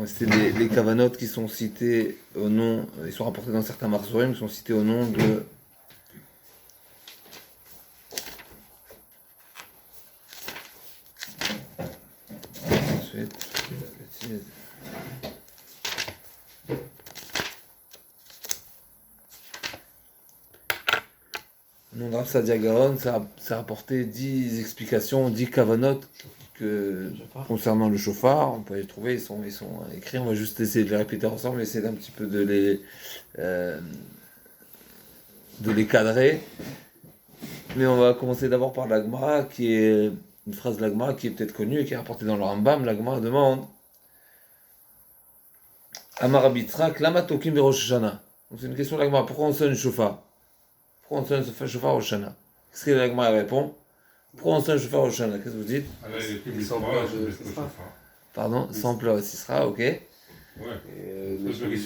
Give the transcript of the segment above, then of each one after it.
C'est les kavanotes qui sont cités au nom, ils sont rapportés dans certains marzorim, qui sont cités au nom de. Ensuite, au nom de Rav Sadia Gaon, ça a rapporté 10 explications, 10 kavanotes concernant le chauffard. On peut les trouver, ils sont écrits. On va juste essayer de les répéter ensemble, essayer d'un petit peu de les cadrer. Mais on va commencer d'abord par la Gemara, qui est une phrase de la Gemara qui est peut-être connue et qui est rapportée dans le Rambam. La Gemara demande Amar Rabbi Yitzhak, lama tokim berosh Hashanah. Donc c'est une question de la Gemara. Pourquoi on sonne le chauffard? Pourquoi on sonne le chauffard au Shana? Qu'est-ce que la Gemara répond? Pourquoi on sonne le chauffard au Shana? Qu'est-ce que vous dites? Il semble de Sisra. Pardon, sans plat aussi sera, ok. Ouais.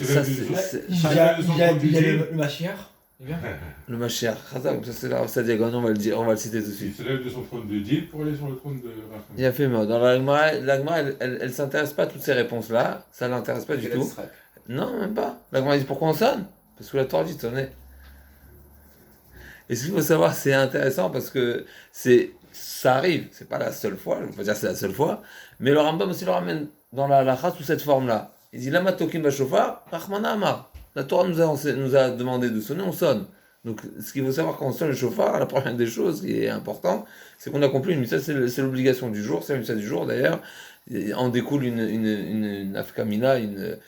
Ça, c'est Il y a le Mashiach. le Mashiach. Chazak, ça c'est là, ça dit, on va le dire, on va le citer tout de Il suite. se lève de son trône de Dieu pour aller sur le trône de Rachel. Il a fait mort. Dans la Gemara, elle s'intéresse pas à toutes ces réponses-là. Ça l'intéresse pas du tout. Non, même pas. La Gemara dit pourquoi on sonne? Parce que la Torah dit de sonner. Et ce qu'il faut savoir, c'est intéressant parce que ça arrive. C'est pas la seule fois. Je ne veux pas dire que c'est la seule fois. Mais le Rambam aussi le ramène dans la halakha sous cette forme-là. Il dit Lama tokim bashofar, Rachmana amar. La Torah nous a demandé de sonner, on sonne. Donc, ce qu'il faut savoir quand on sonne le chauffard, la première des choses qui est importante, c'est qu'on accomplit une mitzvah, c'est l'obligation du jour, c'est la mitzvah du jour d'ailleurs. En découle une afkamina, une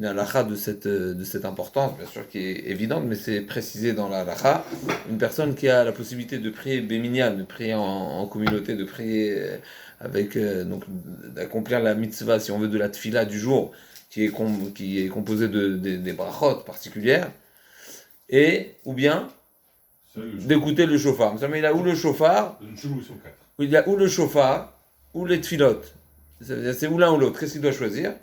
halakha de cette importance, bien sûr qui est évidente, mais c'est précisé dans la halakha. Une personne qui a la possibilité de prier béminyan, de prier en communauté, de prier avec, donc d'accomplir la mitzvah, si on veut, de la tfila du jour, qui est composée des brachot particulières, ou bien d'écouter le chauffard. Mais il a ou le chauffard, il y a ou le chauffard, ou les tfilot. C'est ou l'un ou l'autre. Qu'est-ce qu'il doit choisir?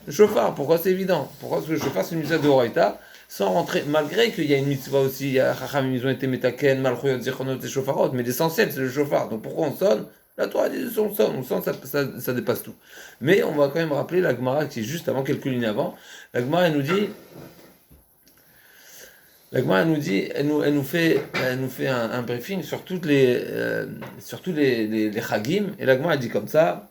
Le chauffard. Pourquoi c'est évident? Pourquoi? Parce que le chauffard c'est une mitzvah de Horaïta, sans rentrer, malgré qu'il y a une mitzvah aussi, il y a Chachamim, ils ont été metaken, malchuyot, zichronot et chauffarot, mais l'essentiel c'est le chauffard. Donc pourquoi on sonne? La Torah dit on sonne, ça dépasse tout. Mais on va quand même rappeler la Gemara qui est juste avant, quelques lignes avant. La Gemara elle nous dit, elle nous fait un briefing sur tous les chagim, et la Gemara elle dit comme ça.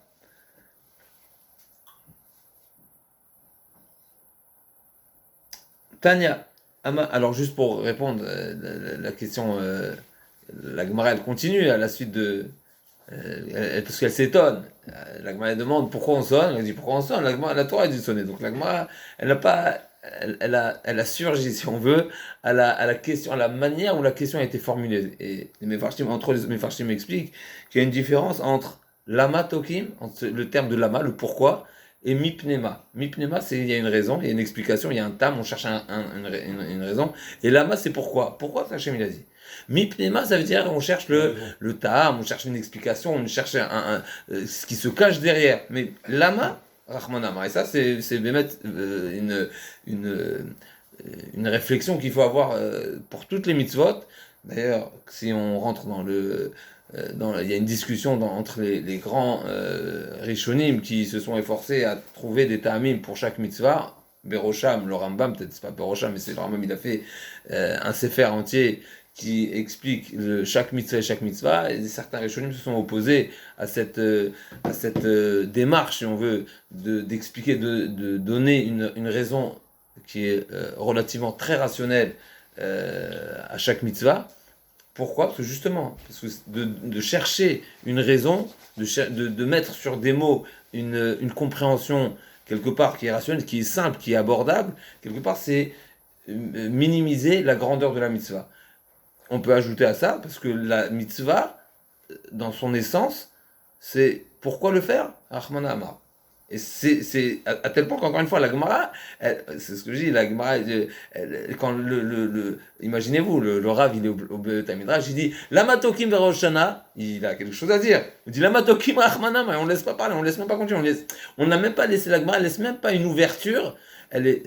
Tania, alors juste pour répondre la question, la Gemara elle continue à la suite de, parce qu'elle s'étonne. La Gemara demande pourquoi on sonne, elle dit pourquoi on sonne. La Torah elle dit sonner, donc la Gemara elle n'a pas, elle a surgi si on veut à la question, à la manière où la question a été formulée. Et les Mefarshim m'expliquent qu'il y a une différence entre lama tokim, entre le terme de lama, le pourquoi, et mipnema. Mipnema, il y a une raison, il y a une explication, il y a un tam, on cherche une raison. Et lama, c'est pourquoi. Pourquoi Hachem il a dit? Mipnema, ça veut dire on cherche le tam, on cherche une explication, on cherche ce qui se cache derrière. Mais lama, Rahmanama, et ça c'est une réflexion qu'il faut avoir pour toutes les mitzvot. D'ailleurs, si on rentre il y a une discussion entre les grands rishonim qui se sont efforcés à trouver des ta'amim pour chaque mitzvah. Berosham, le Rambam, peut-être c'est pas Berosham, mais c'est le Rambam, il a fait un sefer entier qui explique chaque mitzvah, et certains rishonim se sont opposés à cette démarche, si on veut, d'expliquer, de donner une raison qui est relativement très rationnelle à chaque mitzvah. Pourquoi? Parce que justement, de chercher une raison, de mettre sur des mots une compréhension quelque part qui est rationnelle, qui est simple, qui est abordable, quelque part c'est minimiser la grandeur de la mitzvah. On peut ajouter à ça, parce que la mitzvah, dans son essence, c'est pourquoi le faire? Rahmana Amar. Et c'est à tel point qu'encore une fois, la Gemara, c'est ce que je dis, la Gemara, quand imaginez-vous, le Rav, il est au Beit Midrash, il dit, Lama tokim veroshana, il a quelque chose à dire. Il dit, Lama tokim rachmana, mais on ne laisse pas parler, on ne laisse même pas continuer, on n'a même pas laissé la Gemara, elle laisse même pas une ouverture,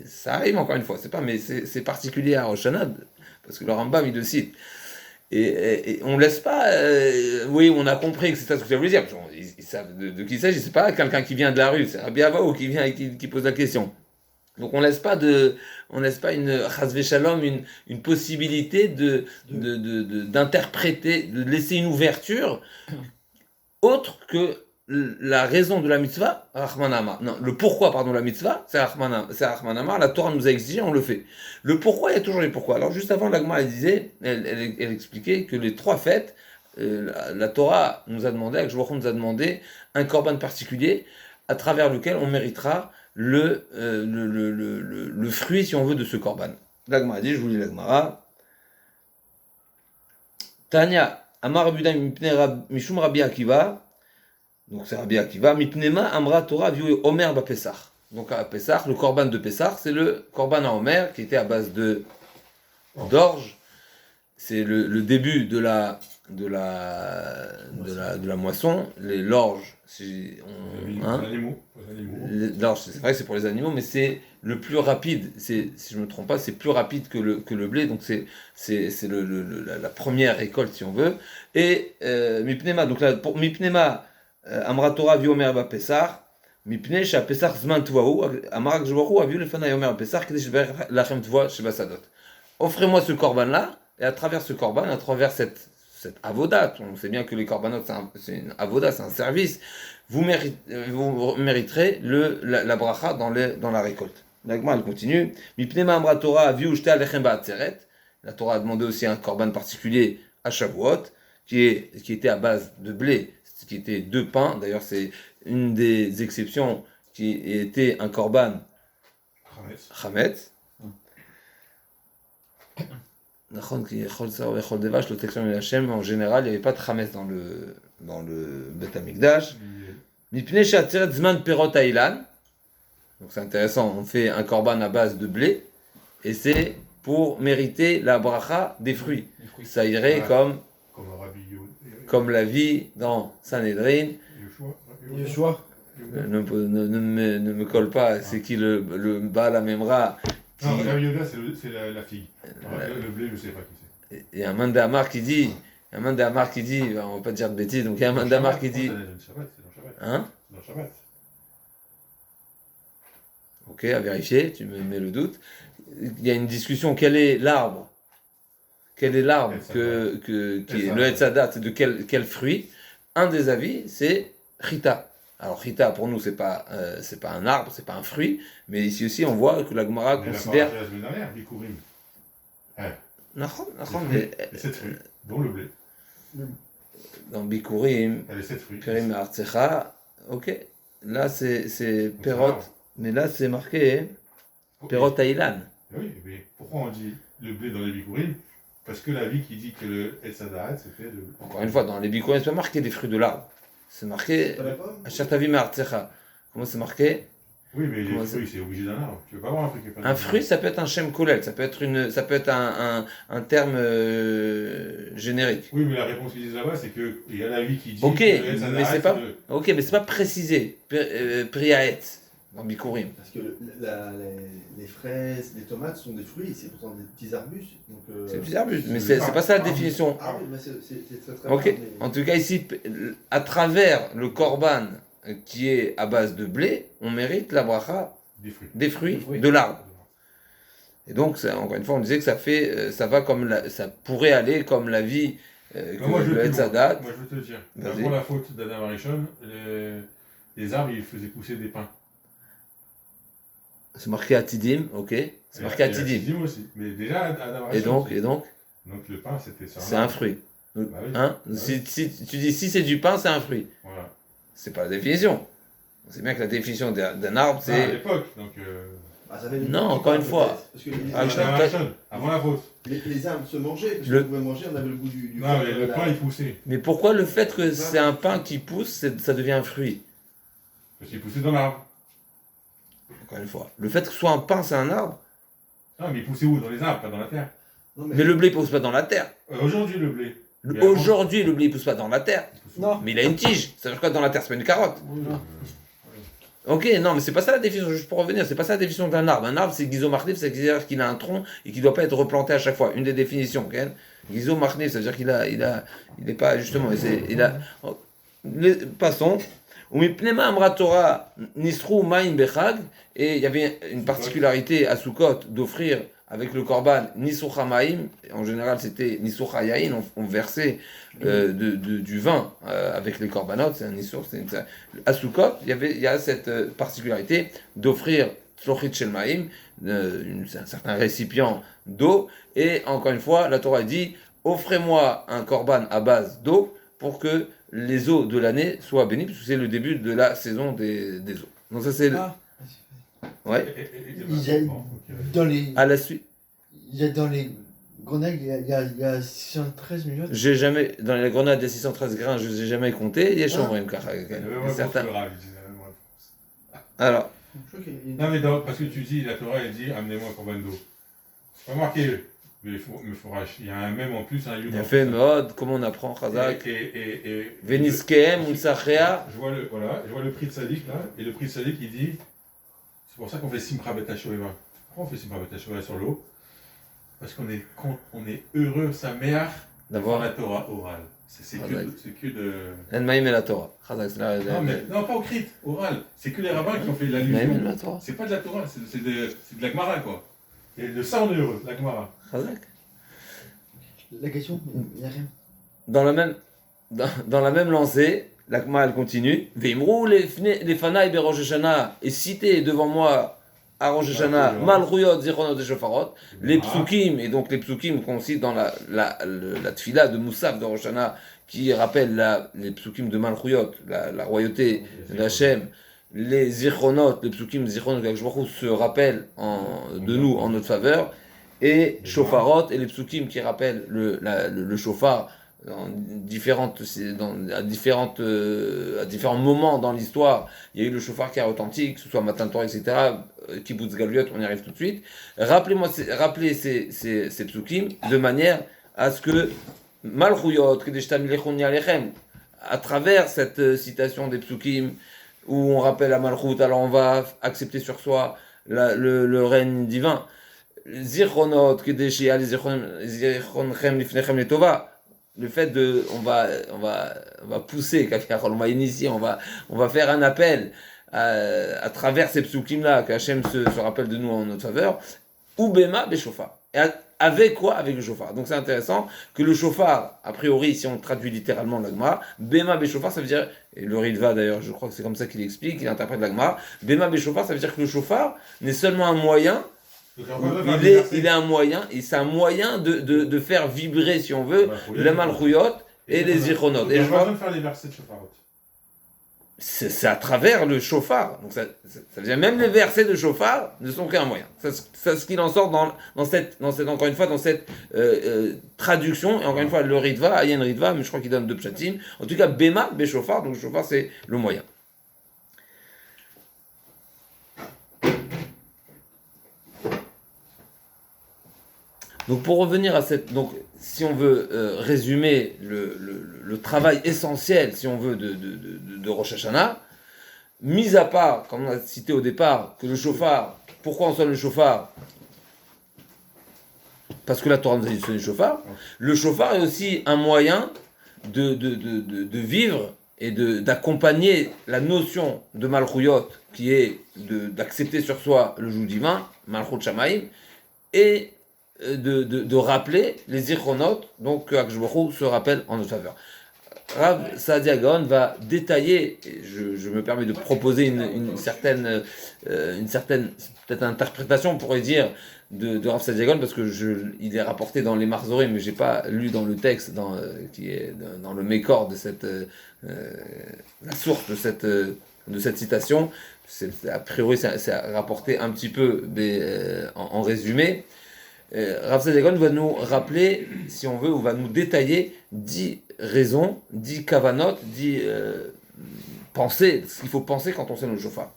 ça arrive encore une fois, mais c'est particulier à Rosh Hashanah, parce que le Rambam, il le cite. Et on laisse pas, oui, on a compris que c'est ça ce que ça voulait dire. Ils savent de qui il s'agit, c'est pas quelqu'un qui vient de la rue, c'est Rabbi Avao qui vient et qui pose la question. Donc on laisse pas une chasvé shalom, une possibilité d'interpréter, de laisser une ouverture autre que la raison de la mitzvah, Rahman Amar. Non, le pourquoi, pardon, de la mitzvah, c'est Rahman Amar. La Torah nous a exigé, on le fait. Le pourquoi, il y a toujours les pourquoi. Alors juste avant, l'Agma, elle expliquait que les 3 fêtes, la Torah nous a demandé, Akshvach nous a demandé un korban particulier à travers lequel on méritera le fruit, si on veut, de ce korban. L'Agma a dit, je vous lis l'Agmara. Tanya, Amar Abudam Mishum Rabbi Akiva. Donc c'est Rabbi Akiva. Mipnema Amra Torah viu Omer ba Pesach. Donc à Pesach, le korban de Pesach, c'est le korban à Omer qui était à base d'orge. C'est le début de la moisson. L'orge, l'orge, c'est vrai que c'est pour les animaux, mais c'est le plus rapide. Si je me trompe pas, c'est plus rapide que le blé. Donc c'est la première récolte, si on veut. Et Mipnema, donc là, pour Mipnema Amra Torah viu Omer ba Pesach. Mipnei שהפסח זמן תבואו, אמר הקדוש ברוך הוא, הביאו לפני יומי הפסח, כדי שברך לכם תבואה שבשדות. Offrez-moi ce corban-là, et à travers ce corban, à travers cette avodat, on sait bien que les corbanotes, c'est une avodat, c'est un service, vous mériterez la bracha dans la récolte. L'Agma, elle continue. Mipnei Amra Torah viu shte alechem ba'atzeret. La Torah a demandé aussi un corban particulier à Shavuot, qui était à base de blé, qui était 2 pains. D'ailleurs, c'est une des exceptions qui était un korban chametz. En général, il n'y avait pas de chametz dans le Bet Amikdash. Mipnei she'atzeret zman perot ha'ilan. Donc c'est intéressant, on fait un korban à base de blé, et c'est pour mériter la bracha des fruits. Ça irait comme la vie dans Sanhedrin. Yeshua. Ne me colle pas, c'est qui le Baal HaMemra qui... Non, Rabbi Yoda, c'est la figue. Le blé, je ne sais pas qui c'est. Il y a un Mandamar qui dit, on ne va pas dire de bêtises, donc il y a un Mandamar qui dit... C'est dans Shabbat. Hein? C'est dans Shabbat. Ok, à vérifier, tu me mets le doute. Il y a une discussion, quel est l'arbre qui est le Etzadat, c'est de quel fruit? Un des avis, c'est Chita. Alors Chita, pour nous, c'est pas un arbre, c'est pas un fruit, mais ici aussi, on voit que la Gemara considère... La semaine dernière, Bikurim. Mais 7 fruits, dont le blé. Dans Bikurim, Elle est 7 fruits. Perim Artsecha, ok. Là, c'est Perot, mais là, c'est marqué Perot Haïlan. Oui, mais pourquoi on dit le blé dans les Bikurim? Parce que la vie qui dit que le Etzadat, c'était de... Encore une fois, dans les Bikurim, c'est pas marqué des fruits de l'arbre. C'est marqué Achatavim Artsecha. Comment c'est marqué? Oui, mais les fruits, c'est obligé d'un arbre. Tu veux pas avoir un truc qui est pas un fruit, ça peut être un Shem Kolel, ça peut être un terme générique. Oui, mais la réponse qu'ils disent là-bas, c'est qu'il y a la vie qui dit ok, que le Etzadat, mais c'est pas précisé. Priaet, dans Bikurim. Parce que les fraises, les tomates sont des fruits, c'est pourtant des petits arbustes. C'est des petits arbustes, mais c'est pas ça la définition. Ah oui, mais c'est très très Ok, bien, mais... en tout cas ici, à travers le korban qui est à base de blé, on mérite la bracha des fruits de l'arbre. Et donc, encore une fois, on disait que ça pourrait aller comme la vie que le Etzadat. Moi, je veux te dire, avant la faute d'Adam Arishon, les arbres, ils faisaient pousser des pins. C'est marqué Atidim, ok. C'est marqué Atidim. Atidim aussi. Mais déjà, Adam Arishon. Et donc Donc le pain, c'était ça. C'est un fruit. Bah oui. Hein? Bah si tu dis si c'est du pain, c'est un fruit. Voilà. C'est pas la définition. On sait bien que la définition d'un arbre, c'est... à l'époque, donc... non, encore une fois. Parce que avant la faute. Les arbres se mangeaient, parce qu'on pouvait manger, on avait le goût du non, mais le pain, il poussait. Mais pourquoi le fait que c'est un pain qui pousse, ça devient un fruit? Parce qu'il poussait dans l'arbre. Encore une fois. Le fait que ce soit un pain, c'est un arbre? Non, mais il poussait où? Dans les arbres, pas dans la terre. Non, mais le blé ne pousse pas dans la terre. Aujourd'hui, le blé. Aujourd'hui, le blé ne pousse pas dans la terre. Non. Mais il a une tige. Ça veut dire quoi dans la terre? C'est pas une carotte. Non. Ok, non, mais c'est pas ça la définition, juste pour revenir, c'est pas ça la définition d'un arbre. Un arbre, c'est Gizo Marnif, c'est-à-dire qu'il a un tronc et qu'il ne doit pas être replanté à chaque fois. Une des définitions, ok? Gizo Marnif, c'est-à-dire il n'est pas, justement, passons. Ou Mipnema Amra Torah Nisru Maim Bechag, et il y avait une particularité à Sukkot d'offrir avec le korban Nisucha Maim, en général c'était Nisucha Yain, on versait du vin avec les korbanot, c'est un Nisur, à Sukkot, il y a cette particularité d'offrir Tzlochit Shel Maim, un certain récipient d'eau, et encore une fois, la Torah dit, offrez-moi un korban à base d'eau pour que les eaux de l'année soient bénies, parce que c'est le début de la saison des eaux. Donc ça c'est ouais. Il y a dans les, À la suite. il y a dans les grenades, il y a 613 millions. J'ai jamais, dans les grenades des 613 grains, je ne les ai jamais comptés. Il y a Chambrim, certains. Alors. Non, mais parce que tu dis, la Torah, elle dit, amenez-moi un korban d'eau. C'est pas marqué, mais il y a un même en plus, un yud. Il a fait mode, comment on apprend, Chazak. Veniskem, Unsachea. Je vois le prix de Sadik là, et le prix de Sadik il dit, c'est pour ça qu'on fait Simcha Bet HaShoeva. Pourquoi on fait Simcha Bet HaShoeva sur l'eau? Parce qu'on est heureux, sa mère, d'avoir la Torah orale. C'est que de. L'Enmaïm et la Torah. Non, pas au crit, oral. C'est que les rabbins qui ont fait l'allusion. C'est pas de la Torah, c'est de la Gemara quoi. Et de ça on est heureux, la Gemara. La question, il n'y a rien. Dans la même lancée, la Gemara elle continue. Veimrou les fanaï be Rosh Hashanah, et cité devant moi à Rosh Hashanah, Malchuyot, Zichronot et Shofarot, les psukim, et donc les psukim qu'on cite dans la tfila de Moussaf de Rosh Hashanah, qui rappelle les psukim de Malchuyot, la royauté d'Hachem, les Zichronot, les psukim Zichronot se rappellent de nous en notre faveur, et Shofarot, et les psukim qui rappellent le shofar, à différents moments dans l'histoire, il y a eu le shofar qui a retenti, que ce soit Matan Torah, etc., Kibbutz Galuyot, on y arrive tout de suite. Rappelez ces psukim de manière à ce que Malchuyot, à travers cette citation des psukim, où on rappelle à Malchut, alors on va accepter sur soi le règne divin. Zichronot, Zichronchem Lifnechem Letova, le fait on va pousser, on va initier, on va faire un appel à travers ces psukim-là, qu'Hachem se rappelle de nous en notre faveur, ou Bema Beshofar. Et avec quoi? Avec le shofar. Donc c'est intéressant que le shofar, a priori, si on traduit littéralement la Gemara, Bema Beshofar, ça veut dire, et le Ritva d'ailleurs, je crois que c'est comme ça qu'il explique, il interprète la Gemara, Bema Beshofar, ça veut dire que le shofar n'est seulement un moyen, il est un moyen, et c'est un moyen de faire vibrer, si on veut, les Malchuyot et les Zichronot. Et je vois faire les versets de Shofarot. C'est à travers le shofar. Donc ça veut dire même les versets de shofar ne sont qu'un moyen. C'est ce qu'il en sort dans cette encore une fois dans cette traduction. Et encore une fois le Ritva, Ayen Ritva, mais je crois qu'il donne deux pshatim. En tout cas Bema Beshofar, donc le shofar c'est le moyen. Donc pour revenir à donc si on veut résumer le travail essentiel, si on veut, de Rosh Hashanah, mis à part, comme on a cité au départ, que le shofar, pourquoi on sonne le shofar? Parce que la Torah nous a dit de sonner le shofar. Le shofar est aussi un moyen de vivre et d'accompagner la notion de Malchuyot, qui est d'accepter sur soi le joug divin, Malchut Shamaim, et de rappeler les Zichronot, donc que Akadosh Baruch Hu se rappelle en notre faveur. Rav Saadia Gaon va détailler, je me permets de proposer une certaine peut-être interprétation, on pourrait dire, de Rav Saadia Gaon, parce que il est rapporté dans les Marzorim, mais j'ai pas lu dans le texte, qui est dans le Mékor de la source de cette citation. A priori, c'est rapporté un petit peu en résumé. Rav Saadia Gaon va nous rappeler, si on veut, ou va nous détailler 10 raisons, 10 kavanot, 10 pensées, ce qu'il faut penser quand on sonne le shofar.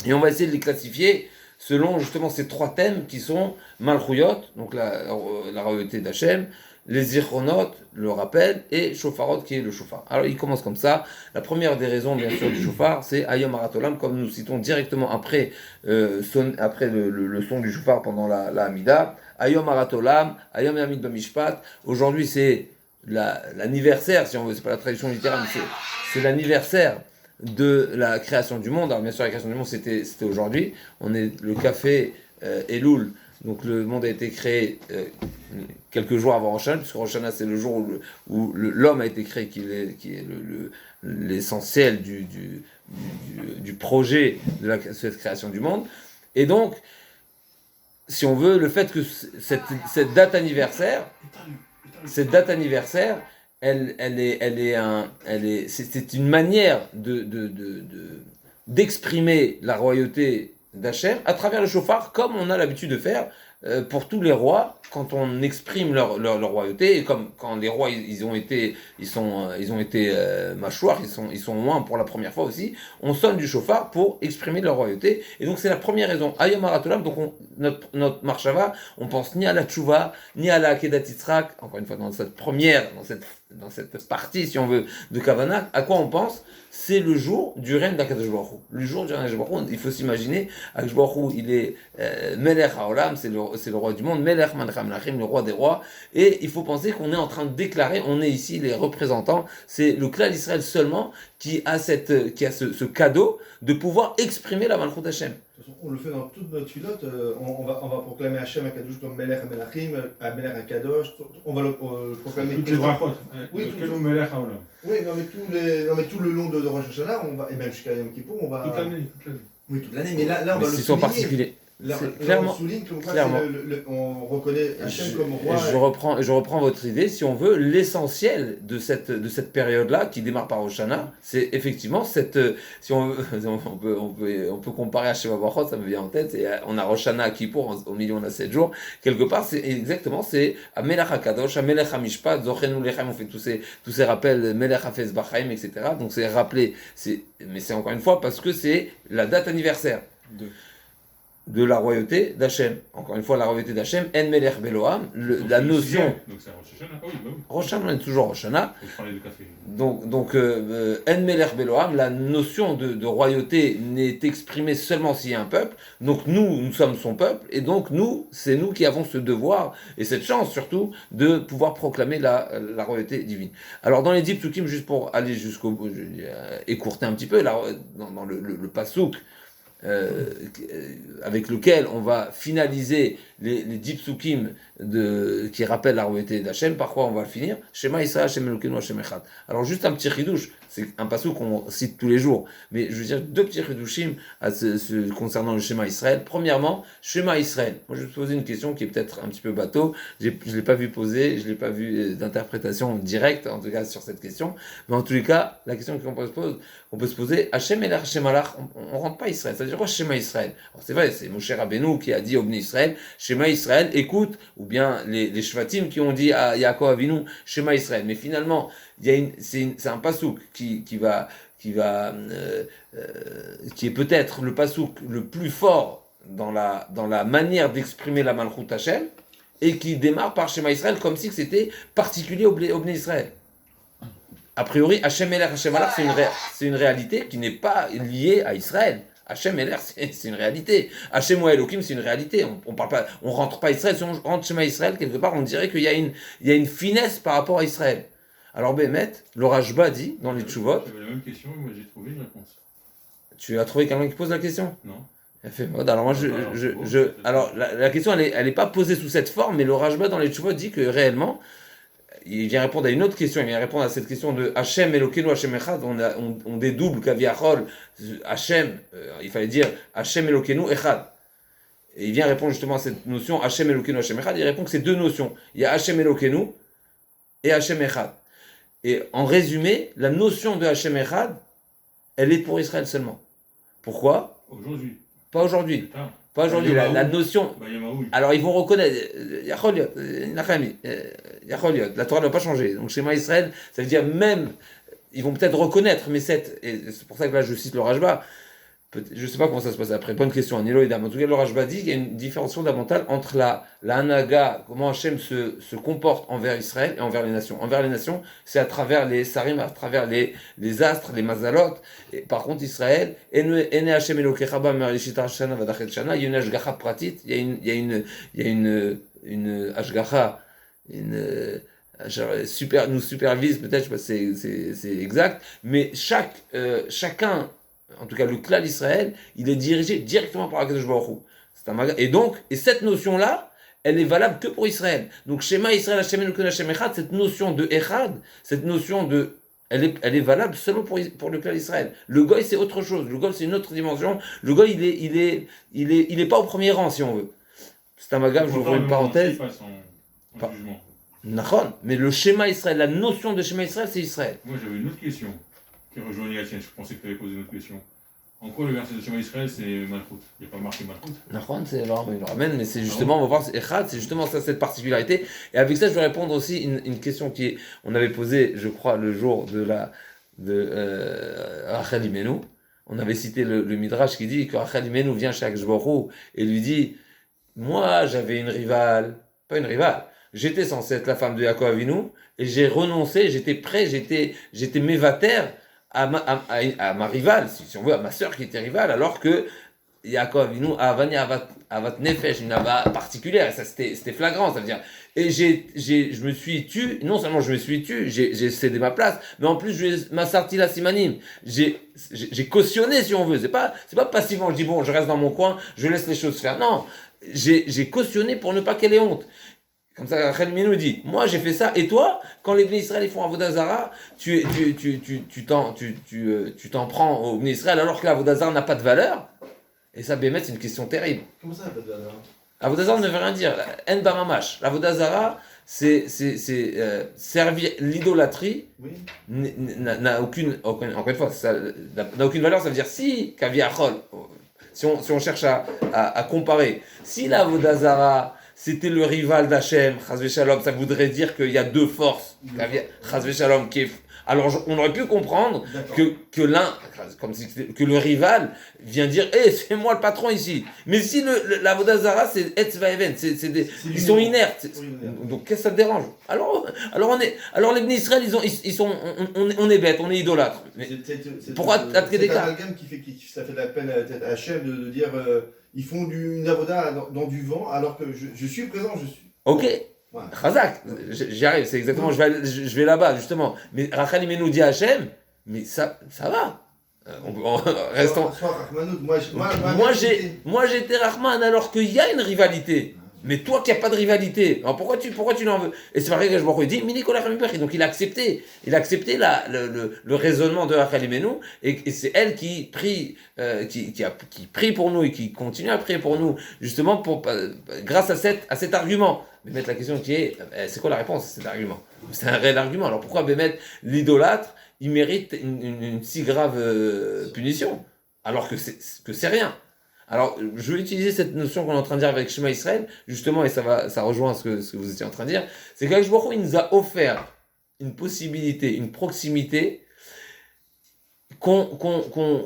Et on va essayer de les classifier selon justement ces 3 thèmes qui sont Malchuyot, donc la royauté d'Hachem, les zichronot, le rappel, et shofarot qui est le shofar. Alors il commence comme ça. La première des raisons, bien sûr, du shofar, c'est Ayom Aratolam, comme nous citons directement après, après le son du shofar pendant la Hamida. Ayom Aratolam, Ayom Yamid Bamishpat. Aujourd'hui, c'est l'anniversaire, si on veut, c'est pas la traduction littérale, mais c'est l'anniversaire de la création du monde. Alors bien sûr, la création du monde, c'était aujourd'hui. On est le café Elul. Donc le monde a été créé quelques jours avant Rosh Hashanah, puisque Rosh Hashanah c'est le jour où l'homme a été créé, qui est l'essentiel du projet de cette création du monde. Et donc, si on veut, le fait que cette date anniversaire, c'est une manière d'exprimer la royauté d'Hachem à travers le shofar, comme on a l'habitude de faire pour tous les rois quand on exprime leur royauté, et comme quand les rois ils ont été mâchoires, ils sont loin pour la première fois aussi, on sonne du shofar pour exprimer leur royauté. Et donc c'est la première raison. Ayom Aratolam, donc notre marshava, on pense ni à la tchouva, ni à la Akedat Yitzhak, encore une fois dans cette partie, si on veut, de Kavana. À quoi on pense? C'est le jour du règne d'Akadosh Baruch Hu. Le jour du règne d'Akadosh Baruch Hu, il faut s'imaginer, Akadosh Baruch Hu, il est Melech HaOlam, c'est le roi du monde, Melech Malcham Lachim, le roi des rois, et il faut penser qu'on est en train de déclarer, on est ici les représentants, c'est le clan d'Israël seulement qui a ce cadeau de pouvoir exprimer la Malchut Hashem. On le fait dans toute notre filote, on va proclamer Hachem Akadosh comme Melech HaMelachim, Melech HaKadosh, on va le proclamer. Toutes les brachot. Oui, Melech HaOlam. Oui, mais tout le long de Rosh Hashanah, et même jusqu'à Yom Kippour, on va. Toute l'année. Oui, toute l'année, mais là on va le souligner. Particulier. Là, clairement, on souligne que clairement. on reconnaît Hachem comme roi. Je reprends votre idée. Si on veut, l'essentiel de cette période-là, qui démarre par Rosh Hashanah, c'est effectivement si on peut comparer à Sheva Brachot, ça me vient en tête. On a Rosh Hashanah à Kippour, au milieu on a 7 jours. Quelque part, c'est Melech HaKadosh, Melech HaMishpat, Zochenu Lechem, on fait tous ces rappels, Melech HaFez Bachaim, etc. Donc c'est rappelé, mais c'est encore une fois parce que c'est la date anniversaire de la royauté d'Hachem. Encore une fois, la royauté d'Hachem, En Melech Beloam, la notion. Donc c'est Rosh Hashanah, oui. Rosh Hashanah, on est toujours Rosh Hashanah. Je parlais de café. Donc En Melech Beloam, la notion de royauté n'est exprimée seulement s'il y a un peuple. Donc nous sommes son peuple, et donc c'est nous qui avons ce devoir, et cette chance surtout, de pouvoir proclamer la royauté divine. Alors dans les 10 psukim, juste pour aller jusqu'au bout, écourter un petit peu, là, dans le pasouk, avec lequel on va finaliser les 10 psukim qui rappellent la royauté d'Hachem. Par quoi on va le finir? Shema Yisrael, Hashem Elokeinu, Hashem Echad. Alors juste un petit chidouche, c'est un passouk qu'on cite tous les jours, mais je veux dire 2 petits chidouchim concernant le Shema Israël. Premièrement, Shema Israël. Moi je vais te poser une question qui est peut-être un petit peu bateau, je ne l'ai pas vu poser, je ne l'ai pas vu d'interprétation directe, en tout cas sur cette question, mais en tous les cas, la question qu'on peut se poser, Hashem Elach, Hashem Alach, on ne rentre pas Israël. Ça veut dire quoi Shema Israël? Alors c'est vrai, c'est Moshe Rabbeinu qui a dit au Bnei Israël, Shema Israël, écoute, ou bien les Shvatim qui ont dit à Yaakov Avinu, Shema Israël. Mais finalement, c'est un pasouk qui est peut-être le pasouk le plus fort dans la manière d'exprimer la Malchut Hashem, et qui démarre par Shema Israël comme si c'était particulier au Bnei Israël. A priori, Hashem Elach, Hashem Alach, c'est une réalité qui n'est pas liée à Israël. Hashem Elach, c'est une réalité. Hashem ou Elohim, c'est une réalité. On rentre pas Israël. Si on rentre Shema Israël, quelque part, on dirait qu'il y a une finesse par rapport à Israël. Alors, Bémet, le Rashba dit, dans les Tchouvot. J'avais la même question, et moi j'ai trouvé une réponse. Tu as trouvé quelqu'un qui pose la question? Non. Alors moi, alors la question, elle est pas posée sous cette forme, mais le Rashba dans les Tchouvot dit que réellement, il vient répondre à une autre question, il vient répondre à cette question de Hachem Elokeinu Hachem Echad, on dédouble Kaviachol, Hachem, il fallait dire Hachem Elokeinu Echad. Et il vient répondre justement à cette notion Hachem Elokeinu Hachem Echad, il répond que c'est 2 notions, il y a Hachem Elokeinu et Hachem Echad. Et en résumé, la notion de Hachem Echad, elle est pour Israël seulement. Pourquoi? Aujourd'hui. Pas aujourd'hui. Pas aujourd'hui, la notion. Alors ils vont reconnaître, Yacholiot, la Torah ne va pas changer. Donc Shema Israël, ça veut dire même, ils vont peut-être reconnaître, mais et c'est pour ça que là je cite le Rashba, Je ne sais pas comment ça se passe après, bonne question, Nilo et Dam. En tout cas, le Rashba dit qu'il y a une différence fondamentale entre la Hanaga, comment Hachem se comporte envers Israël et envers les nations. Envers les nations, c'est à travers les sarim, à travers les astres, les mazalot. Et par contre, Israël, Ene Hachem Elokecha ba merishit hashana vadachet shana, il y a une ashgacha pratit, il y a une ashgacha, super, nous supervise, peut-être, je sais pas si c'est exact, mais chacun, en tout cas le clan d'Israël, il est dirigé directement par Akadosh Baruch Hu. Et donc, cette notion-là, elle est valable que pour Israël. Donc, Shema Israël Hashem Elokeinu Hashem Echad, cette notion de Echad, cette notion de... Elle est valable seulement pour le clan d'Israël. Le Goy, c'est autre chose. Le Goy, c'est une autre dimension. Le Goy, il est pas au premier rang, si on veut. C'est un magam, j'ouvre une parenthèse. Nachon, mais le schéma Israël, la notion de schéma Israël, c'est Israël. Moi, j'avais une autre question qui rejoignait la tienne. Je pensais que tu avais posé une autre question. En quoi le verset de schéma Israël, c'est Malchut? Il n'y a pas marqué Malchut. Nachon, c'est alors, il le ramène, mais c'est justement, on va voir, c'est Echad, c'est justement ça, cette particularité. Et avec ça, je vais répondre aussi une question on avait posée, je crois, le jour de Rachel Imenu. On avait cité le Midrash qui dit que Rachel Imenu vient chez Akadosh Baruch Hu et lui dit, moi, j'avais une rivale, pas une rivale. J'étais censé être la femme de Yaakov Avinu et j'ai renoncé, j'étais prêt, j'étais mévater à ma rivale, si on veut, à ma sœur qui était rivale, alors que Yaakov Avinu a avani avat nefesh, une ava particulière, et ça c'était flagrant, ça veut dire. Et je me suis tu, non seulement je me suis tu, j'ai cédé ma place, mais en plus je m'a sorti la simanim. J'ai cautionné, si on veut. C'est pas passivement, je dis bon, je reste dans mon coin, je laisse les choses faire. Non, j'ai cautionné pour ne pas qu'elle ait honte. Comme ça, Rachel Imenu dit, moi j'ai fait ça, et toi, quand les Bnei Israël ils font Avodah Zara, tu t'en prends aux Bnei Israël alors que l'Avodah Zara n'a pas de valeur. Et ça, Bémet, c'est une question terrible. Comment ça, pas de valeur? Avodah Zara ne veut rien dire. En Bamamash. L'Avodah Zara, c'est servir l'idolâtrie, Oui. n'a aucune, encore une fois, ça n'a aucune valeur. Ça veut dire si, Kaviachol, si on cherche à comparer, si l'Avodah Zara c'était le rival d'Hachem, Chazvé Shalom, ça voudrait dire qu'il y a deux forces, Chazvé Shalom qui est... Alors on aurait pu comprendre que l'un, que le rival vient dire, c'est moi le patron ici. Mais si l'Avodah Zara c'est Etzva Even, ils sont inertes. Donc qu'est-ce que ça te dérange? Alors les Bnei Israël on est bêtes, on est idolâtres. Pourquoi t'as pris des cas? C'est un amalgame qui ça fait de la peine à Hachem de dire ils font une avoda dans du vent alors que je suis présent, je suis. Ok. Chazak, j'y arrive, c'est exactement, je vais là-bas justement. Mais Rachel Imenu dit à Hachem, mais ça va. Restons. Moi j'étais Rahman alors qu'il y a une rivalité. Mais toi qui n'as pas de rivalité, alors pourquoi tu n'en veux? Et c'est pareil que je me dis, donc il a accepté le raisonnement de Rachel Imenu, et c'est elle qui prie, qui prie pour nous et qui continue à prier pour nous, justement grâce à cet argument. Mais la question qui est, c'est quoi la réponse à cet argument? C'est un réel argument. Alors pourquoi Bémet, l'idolâtre, il mérite une si grave punition, alors que c'est rien? Alors, je vais utiliser cette notion qu'on est en train de dire avec Shema Israël, justement, et ça rejoint ce que vous étiez en train de dire, c'est qu'Akadosh Baruch Hu, il nous a offert une possibilité, une proximité qu'on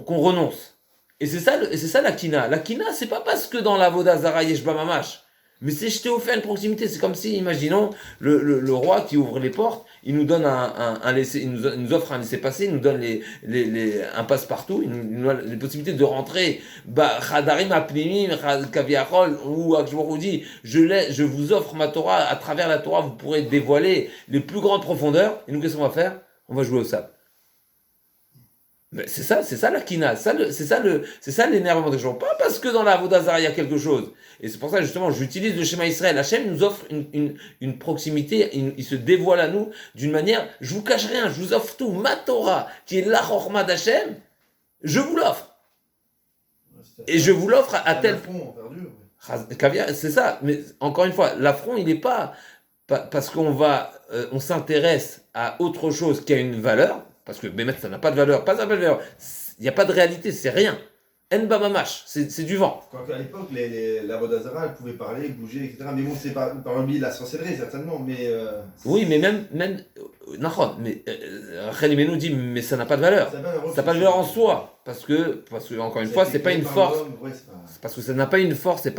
renonce. Et c'est ça la kina. La kina, c'est pas parce que dans l'Avodah Zara Yeshba Mamash, mais c'est je t'ai offert une proximité. C'est comme si, imaginons, le roi qui ouvre les portes, il nous donne il nous offre un laissez-passer, il nous donne un passe-partout, il nous donne les possibilités de rentrer. Chadarim apnimim, kaviachol, ou Akadosh dit, je vous offre ma Torah, à travers la Torah, vous pourrez dévoiler les plus grandes profondeurs. Et nous, qu'est-ce qu'on va faire? On va jouer au sable. Mais c'est ça la kina, c'est ça l'énervement des gens. Pas parce que dans la Avodah Zara il y a quelque chose. Et c'est pour ça justement j'utilise le schéma Israël. Hachem nous offre une proximité, il se dévoile à nous d'une manière, je vous cache rien, je vous offre tout. Ma Torah, qui est la chorma d'Hachem, je vous l'offre. Et je vous l'offre à tel point. C'est ça, mais encore une fois, l'affront il n'est pas parce qu'on s'intéresse à autre chose qui a une valeur. Parce que Bémet, ça n'a pas de valeur. Il n'y a pas de réalité, c'est rien. En Bamamash, c'est du vent. Quoique à l'époque, la Vodazara, elle pouvait parler, bouger, etc. Mais bon, c'est par le biais de la sorcellerie, certainement. Mais, Oui, mais même Nahon, mais Rachel Imenu dit, mais ça n'a pas de valeur. Ça n'a pas de valeur en soi, parce que encore une fois, c'est pas une force. C'est parce que ça n'a pas une force, c'est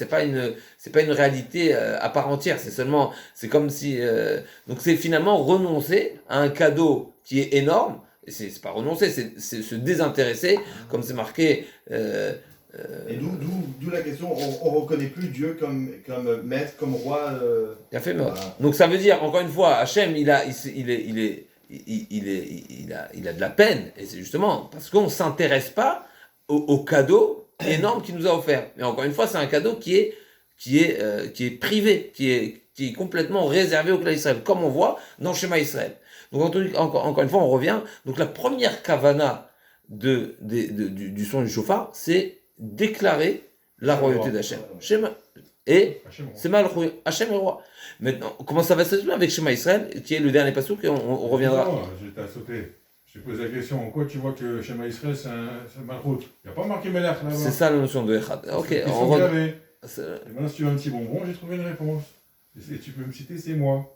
pas une réalité à part entière. C'est comme si, donc c'est finalement renoncer à un cadeau qui est énorme. Et c'est pas renoncer, c'est se désintéresser, comme c'est marqué. Et d'où la question, on ne reconnaît plus Dieu comme maître, comme roi. Il a fait mort. Voilà. Donc ça veut dire, encore une fois, Hachem, il a de la peine, et c'est justement parce qu'on ne s'intéresse pas au cadeau énorme qu'il nous a offert. Mais encore une fois, c'est un cadeau qui est privé, qui est complètement réservé au clan Israël, comme on voit dans Shema Israël. Donc encore une fois, on revient. Donc la première kavana du son du chauffard, c'est déclarer la royauté d'Hachem. Et c'est Malchut, Hachem est roi. Maintenant, comment ça va se faire avec Shema Israël, qui est le dernier passouk, et on reviendra. Non, j'étais à sauter. Je t'ai posé la question, en quoi tu vois que Shema Israël c'est Malchut? Il n'y a pas marqué Melech là-bas. C'est ça la notion de Echad. Ok, Et maintenant, si tu veux un petit bonbon, j'ai trouvé une réponse. Et tu peux me citer, c'est moi.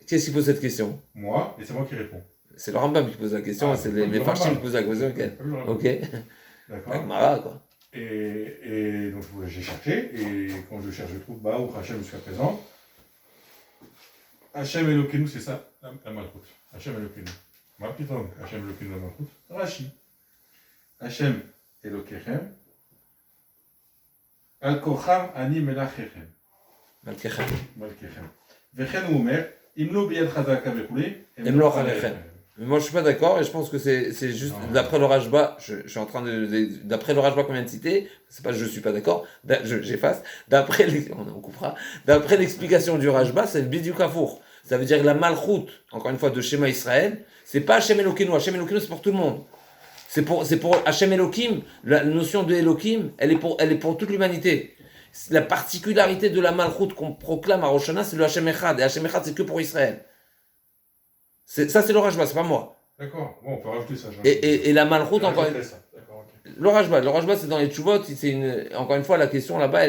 Qu'est-ce qui pose cette question? Moi, et c'est moi qui réponds. C'est le Rambam qui pose la question, c'est les Mefarshim qui posent la question. Ok. D'accord. Avec Mara, quoi. Et donc j'ai cherché, et quand je cherche, je trouve Baruch Hashem jusqu'à présent. Hashem Elokeinu, c'est ça, la Malchut. Hashem Elokeinu. Ma petite homme, Hashem Elokeinu, la Malchut. Rashi. Hashem Elokechem. Al Kocham Ani Melachechem. Malkechem. Malkechem. Vechen ou Omer, Imlo Biyad Chazaka Vechouli. Emlo Chalechem. Mais moi je suis pas d'accord et je pense que c'est juste d'après le Rajba, je suis en train d'après le Rajba qu'on vient de citer, c'est pas je suis pas d'accord, j'efface, on coupera, d'après l'explication du Rajba, c'est le Bidiou Kafour. Ça veut dire que la Malchut, encore une fois, de Shema Israël, c'est pas Hashem Elokeinu. Hashem Elokeinu c'est pour tout le monde. C'est pour Hashem Elohim, la notion de Elohim, elle est pour toute l'humanité. La particularité de la Malchut qu'on proclame à Rosh Hashanah, c'est le Hashem Echad, et Hashem Echad c'est que pour Israël. Ça, c'est le Rajba, c'est pas moi. D'accord, bon, on peut rajouter ça. Et la Malchut, encore une fois. Le Rajba, c'est dans les Tchouvot, encore une fois, la question là-bas,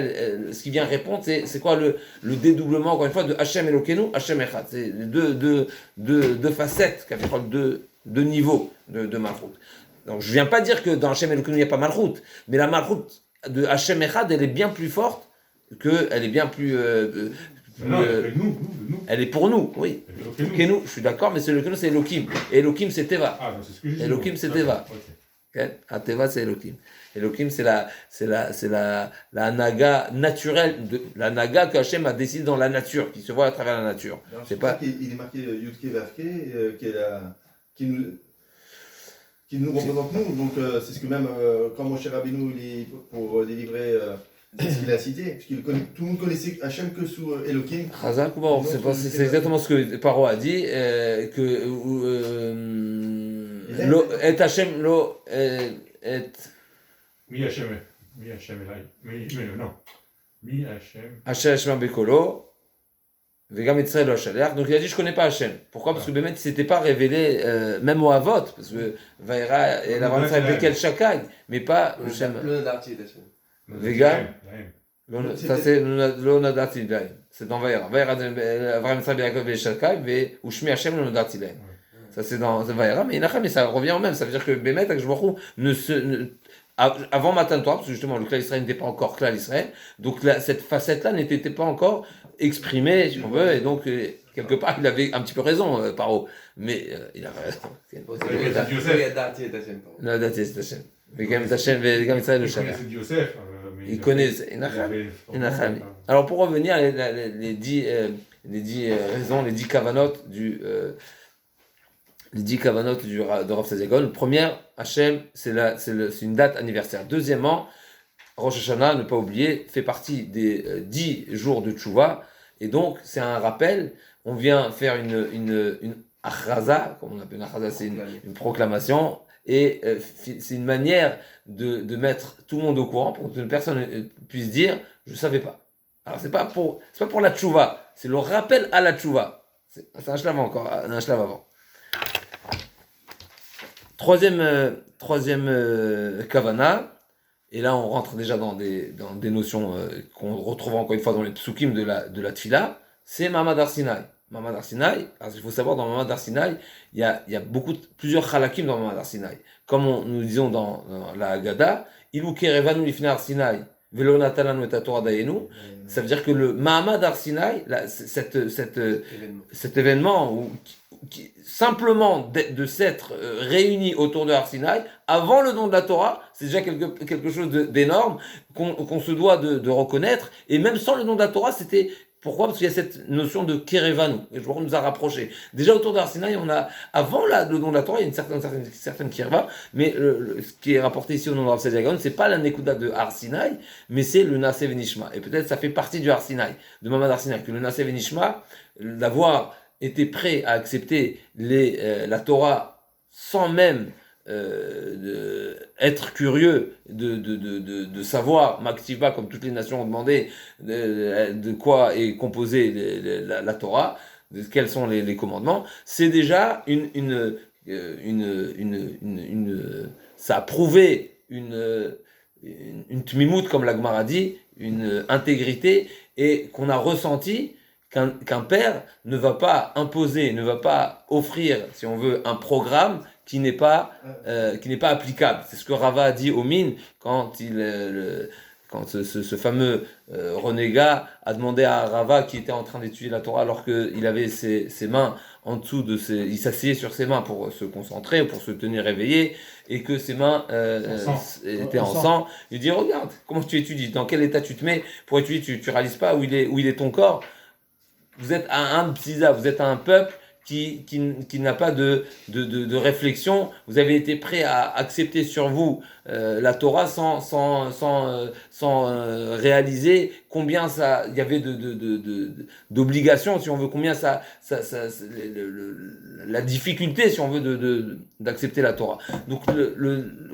ce qui vient répondre, c'est quoi le dédoublement, encore une fois, de Hashem Elokeinu, Hashem Echad. C'est deux facettes, deux niveaux de Malchut. Donc, je viens pas dire que dans Hashem Elokeinu, il n'y a pas Malchut, mais la Malchut de Hashem Echad, elle est bien plus forte, elle est bien plus... non, nous. Elle est pour nous, oui. Elokeinu, je suis d'accord, mais c'est Elokeinu, c'est Elohim. Et Elohim, c'est Teva. Ah, non, c'est ce que je dis. Elohim, c'est Teva. Okay. Teva, c'est Elohim. Elohim, c'est la naga naturelle, la naga que Hachem a décidé dans la nature, qui se voit à travers la nature. C'est pas. Il est marqué Yudke Vavke, qui nous représente nous. Donc c'est ce que même quand Moshe Rabbeinu pour délivrer. C'est ce qu'il a cité, parce que tout le monde connaissait Hachem que sous Elohim. Chazak ou bon, c'est exactement ce que Paro a dit, que et Hachem lo et Mi Hachem Elai, non, Mi Hachem. Hachem Bekolo, Vegam Israël lo Shaliach. Donc il a dit je connais pas Hachem. Pourquoi? Parce que Bémet il s'était pas révélé même au Havot, parce que Vaïra et la Vansa Bekel Shakai, mais pas Hachem. Vegam. Ça c'est lo nadati laim. C'est dans Vaïra. Vaïra Avraham Yitzhak Yaakov et Shakai, ou Shmi Hachem lo nadati laim. Ça c'est dans Vaïra, mais ça revient au même. Ça veut dire que Bémet Akshbaru avant Matan Torah, parce que justement le clan Israël n'était pas encore clan Israël, donc cette facette-là n'était pas encore exprimée, si on veut, et donc quelque part il avait un petit peu raison, Paro, mais il avait raison. Il connaît. Alors pour revenir les 10 raisons, les 10 kavanotes de Rav Saziagon. Première, Hachem, c'est une date anniversaire. Deuxièmement, Rosh Hashanah, ne pas oublier, fait partie des 10 jours de Tchouva. Et donc, c'est un rappel. On vient faire une achraza, comme on appelle une achraza, c'est une proclamation. Et c'est une manière de mettre tout le monde au courant pour que personne puisse dire « je ne savais pas ». Alors, c'est pas pour la Tchouva, c'est le rappel à la Tchouva. C'est un shlav encore, un shlav avant. Troisième kavana, et là on rentre déjà dans des notions qu'on retrouve encore une fois dans les psukim de la tfila, c'est Mamad Har Sinaï. Mamad Har Sinaï, alors il faut savoir, dans Mamad Har Sinaï, il y a plusieurs halakim dans Mamad Har Sinaï. Comme nous disons dans la Haggadah, Ilu kerevanu lifnei Har Sinaï, velo natalanu et Torah dayenu, ça veut dire que le Mamad Har Sinaï, cet événement simplement de s'être réunis autour de Har Sinaï, avant le don de la Torah, c'est déjà quelque chose d'énorme qu'on se doit de reconnaître, et même sans le don de la Torah, c'était... Pourquoi? Parce qu'il y a cette notion de Kerevanu, et je nous a rapprochés. Déjà autour de Har Sinaï, on a, avant le don de la Torah, il y a une certaine Kirva, mais ce qui est rapporté ici au nom de Rav Sadia Gaon, c'est pas la Nekuda de Har Sinaï, mais c'est le Naaseh Venishma. Et peut-être ça fait partie du Har Sinaï, de Mamad Har Sinaï, que le Naaseh Venishma, d'avoir été prêt à accepter la Torah sans même être curieux de savoir, Maktiva, comme toutes les nations ont demandé, de quoi est composée la Torah, de quels sont les commandements, c'est déjà ça a prouvé une tmimout, comme la Gemara dit, une intégrité, et qu'on a ressenti qu'un père ne va pas imposer, ne va pas offrir, si on veut, un programme qui n'est pas applicable. C'est ce que Rava a dit au Mine quand ce fameux renégat a demandé à Rava, qui était en train d'étudier la Torah alors qu'il avait ses mains en dessous il s'asseyait sur ses mains pour se concentrer, pour se tenir éveillé, et que ses mains étaient en sang. Il dit, regarde, comment tu étudies, dans quel état tu te mets pour étudier, tu réalises pas où il est ton corps. Vous êtes un psisa, vous êt un peuple qui n'a pas de réflexion. Vous avez été prêt à accepter sur vous la Torah sans réaliser combien il y avait d'obligations, si on veut, combien la difficulté, si on veut, d'accepter la Torah. Donc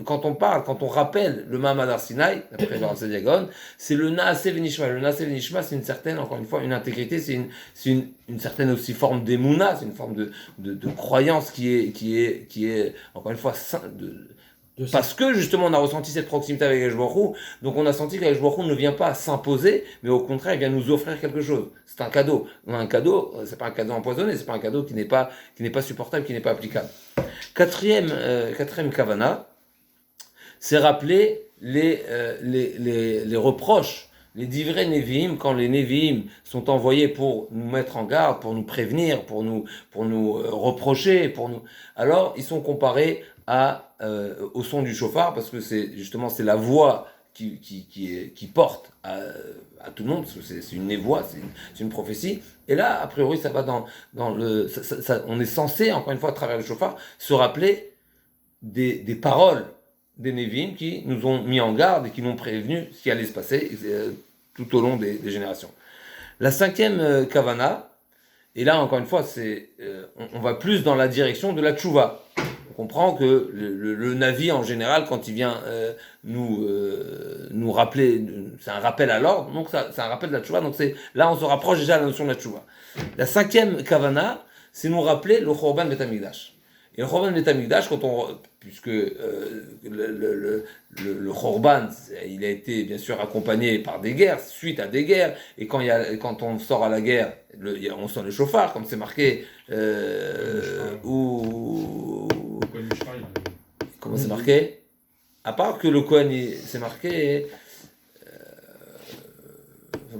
quand on rappelle le Mamad Har Sinaï, d'après le Rav Sadia Gaon, c'est le Naaseh Venishma. Le Naaseh Venishma, c'est une certaine, encore une fois, une intégrité, c'est une certaine aussi forme d'émouna, c'est une forme de croyance qui est encore une fois parce que justement on a ressenti cette proximité avec Akadosh Baruch Hu, donc on a senti qu'Akadosh Baruch Hu ne vient pas s'imposer, mais au contraire il vient nous offrir quelque chose. C'est un cadeau. On a un cadeau, c'est pas un cadeau empoisonné, c'est pas un cadeau qui n'est pas supportable, qui n'est pas applicable. Quatrième kavana, c'est rappeler les reproches, les divrei Nevi'im, quand les Nevi'im sont envoyés pour nous mettre en garde, pour nous prévenir, pour nous reprocher, alors ils sont comparés au son du chauffard, parce que c'est la voix qui porte à tout le monde, parce que c'est une névoie, c'est une prophétie. Et là, a priori, ça va on est censé, encore une fois, à travers le chauffard, se rappeler des paroles des Nevi'im qui nous ont mis en garde et qui nous ont prévenu ce qui allait se passer tout au long des générations. La cinquième kavana, et là, encore une fois, on va plus dans la direction de la tchouva. On comprend que le Navi, en général, quand il vient nous rappeler, c'est un rappel à l'ordre, donc c'est un rappel de la tchouva, donc là on se rapproche déjà de la notion de la tchouva. La cinquième kavana, c'est nous rappeler le Chorban Bet Hamikdash. Et le Chorban Bet Hamikdash, puisque le Chorban, il a été bien sûr accompagné par des guerres, suite à des guerres, et quand on sort à la guerre, on sonne le chauffard, comme c'est marqué, comment c'est marqué? À part que le Kohen, c'est marqué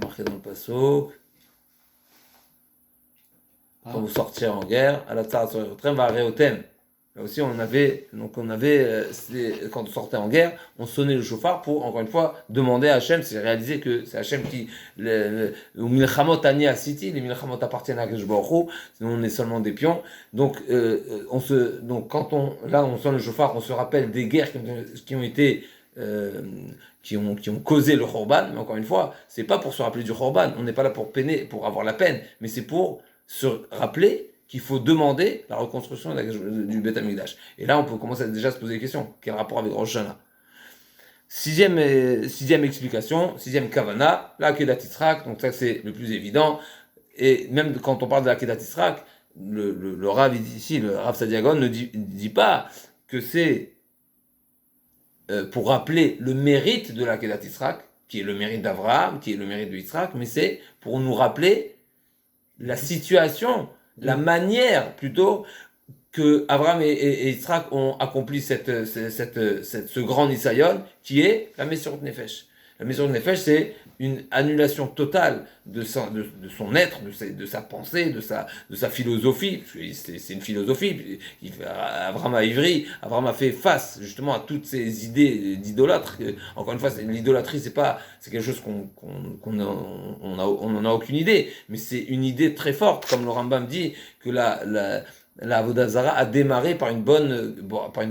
dans le Passouk, quand vous sortirez en guerre, à la Tzara Tzorem va Areotem. Là aussi, on avait, quand on sortait en guerre, on sonnait le chauffard pour, encore une fois, demander à Hachem, c'est réaliser que c'est Hachem qui, ou Milchamot Ani Asiti, les Milchamot appartiennent à Akadosh Baruch Hu, sinon on est seulement des pions. Donc, quand on sonne le chauffard, on se rappelle des guerres qui ont été, qui ont causé le Khorban, mais encore une fois, c'est pas pour se rappeler du Khorban, on n'est pas là pour peiner, pour avoir la peine, mais c'est pour se rappeler qu'il faut demander la reconstruction du Beth Amikdash. Et là, on peut commencer à déjà se poser des questions. Quel rapport avec Rosh Hashanah? Sixième explication, sixième kavana, la Akedat Yitzhak, donc ça c'est le plus évident. Et même quand on parle de la Akedat Yitzhak, le Rav ici, le Rav Sadia Gaon ne dit pas que c'est pour rappeler le mérite de la Kedat Yitzhak, qui est le mérite d'Abraham, qui est le mérite de Yitzhak, mais c'est pour nous rappeler la situation, la manière plutôt que Abraham et Yitzhak ont accompli ce grand Nisayon, qui est la Messirut Nefesh. La Messirut Nefesh, c'est une annulation totale de son être, de sa pensée, de sa philosophie. C'est une philosophie. Abraham a ivri, Abraham a fait face justement à toutes ces idées d'idolâtres. Encore une fois, l'idolâtrie, c'est quelque chose qu'on n'en a aucune idée, mais c'est une idée très forte, comme le Rambam dit, que la Avodah Zara a démarré par une bonne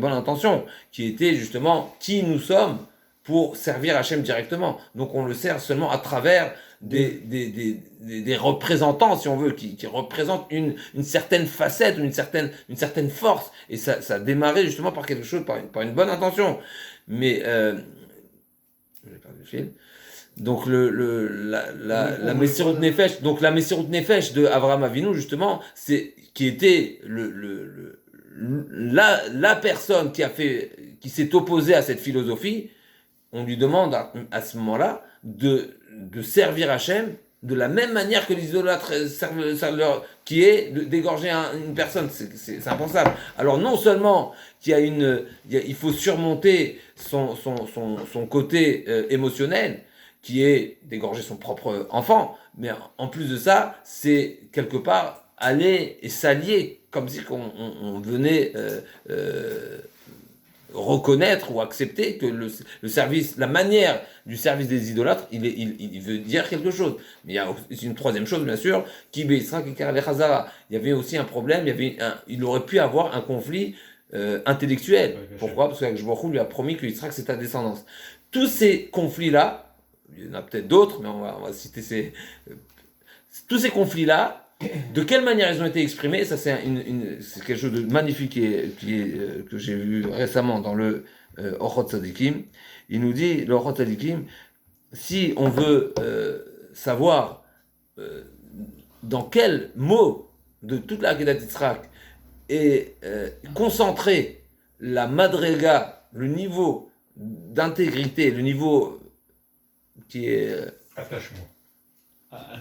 intention, qui était justement qui nous sommes pour servir Hachem directement. Donc on le sert seulement à travers des représentants, si on veut, qui représentent une certaine facette, une certaine force. Et ça a démarré justement par quelque chose, par une bonne intention. Mais j'ai perdu le fil. Donc la Messirut Nefesh, donc la Messirut Nefesh de Avraham Avinu justement, qui était la personne qui s'est opposée à cette philosophie. On lui demande à ce moment-là de servir Hachem de la même manière que les idolâtres servent qui est d'égorger une personne. C'est impensable. Alors non seulement il faut surmonter son côté émotionnel, qui est d'égorger son propre enfant, mais en plus de ça, c'est quelque part aller et s'allier, comme si on venait reconnaître ou accepter que le service, la manière du service des idolâtres, il veut dire quelque chose. Mais il y a aussi une troisième chose, bien sûr, qui Beisra, qui Karel Chazara. Il y avait aussi un problème, il aurait pu avoir un conflit intellectuel. Pourquoi ? Parce que Baruch lui a promis que Yitzhak c'est ta descendance. Tous ces conflits-là, il y en a peut-être d'autres, mais on va citer tous ces conflits-là, de quelle manière ils ont été exprimés, ça c'est quelque chose de magnifique que j'ai vu récemment dans le Orchot Tzadikim. Il nous dit, le Orchot Tzadikim, si on veut savoir dans quel mot de toute la Kedat Yitzhak est concentré la madrega, le niveau d'intégrité, le niveau qui est attachement.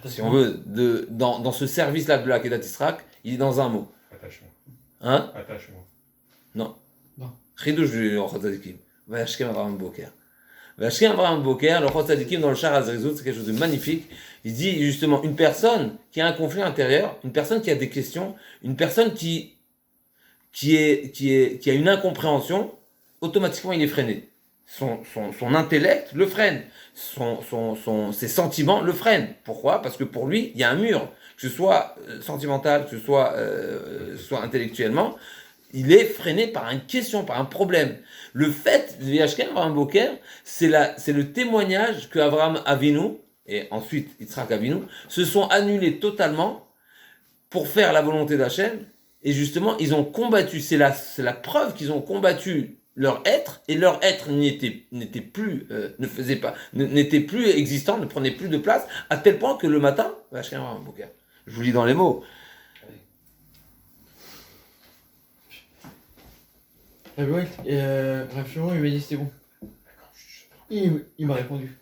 Si on veut, dans ce service-là de la Kedat Yitzhak, il est dans un mot. Attachement. Hein ? Attachement. Non. Chidouche du Orchot Tzadikim. Vayashkem Avraham Boker. Vayashkem Avraham Boker, le Orchot Tzadikim dans le Shar HaZrizut, c'est quelque chose de magnifique. Il dit justement, une personne qui a un conflit intérieur, une personne qui a des questions, une personne qui a une incompréhension, automatiquement il est freiné. Son intellect le freine, ses sentiments le freinent. Pourquoi ? Parce que pour lui, il y a un mur, que ce soit sentimental, que ce soit intellectuellement, il est freiné par une question, par un problème. Le fait de Yashkem Avraham Boker, c'est le témoignage que Avraham Avinu, et ensuite Yitzhak Avinu, se sont annulés totalement pour faire la volonté d'Hachem, et justement, ils ont combattu, c'est la preuve qu'ils ont combattu leur être, et leur être n'était plus existant, ne prenait plus de place, à tel point que le matin, je vous lis dans les mots. Bref, il m'a dit c'était bon. Il m'a répondu.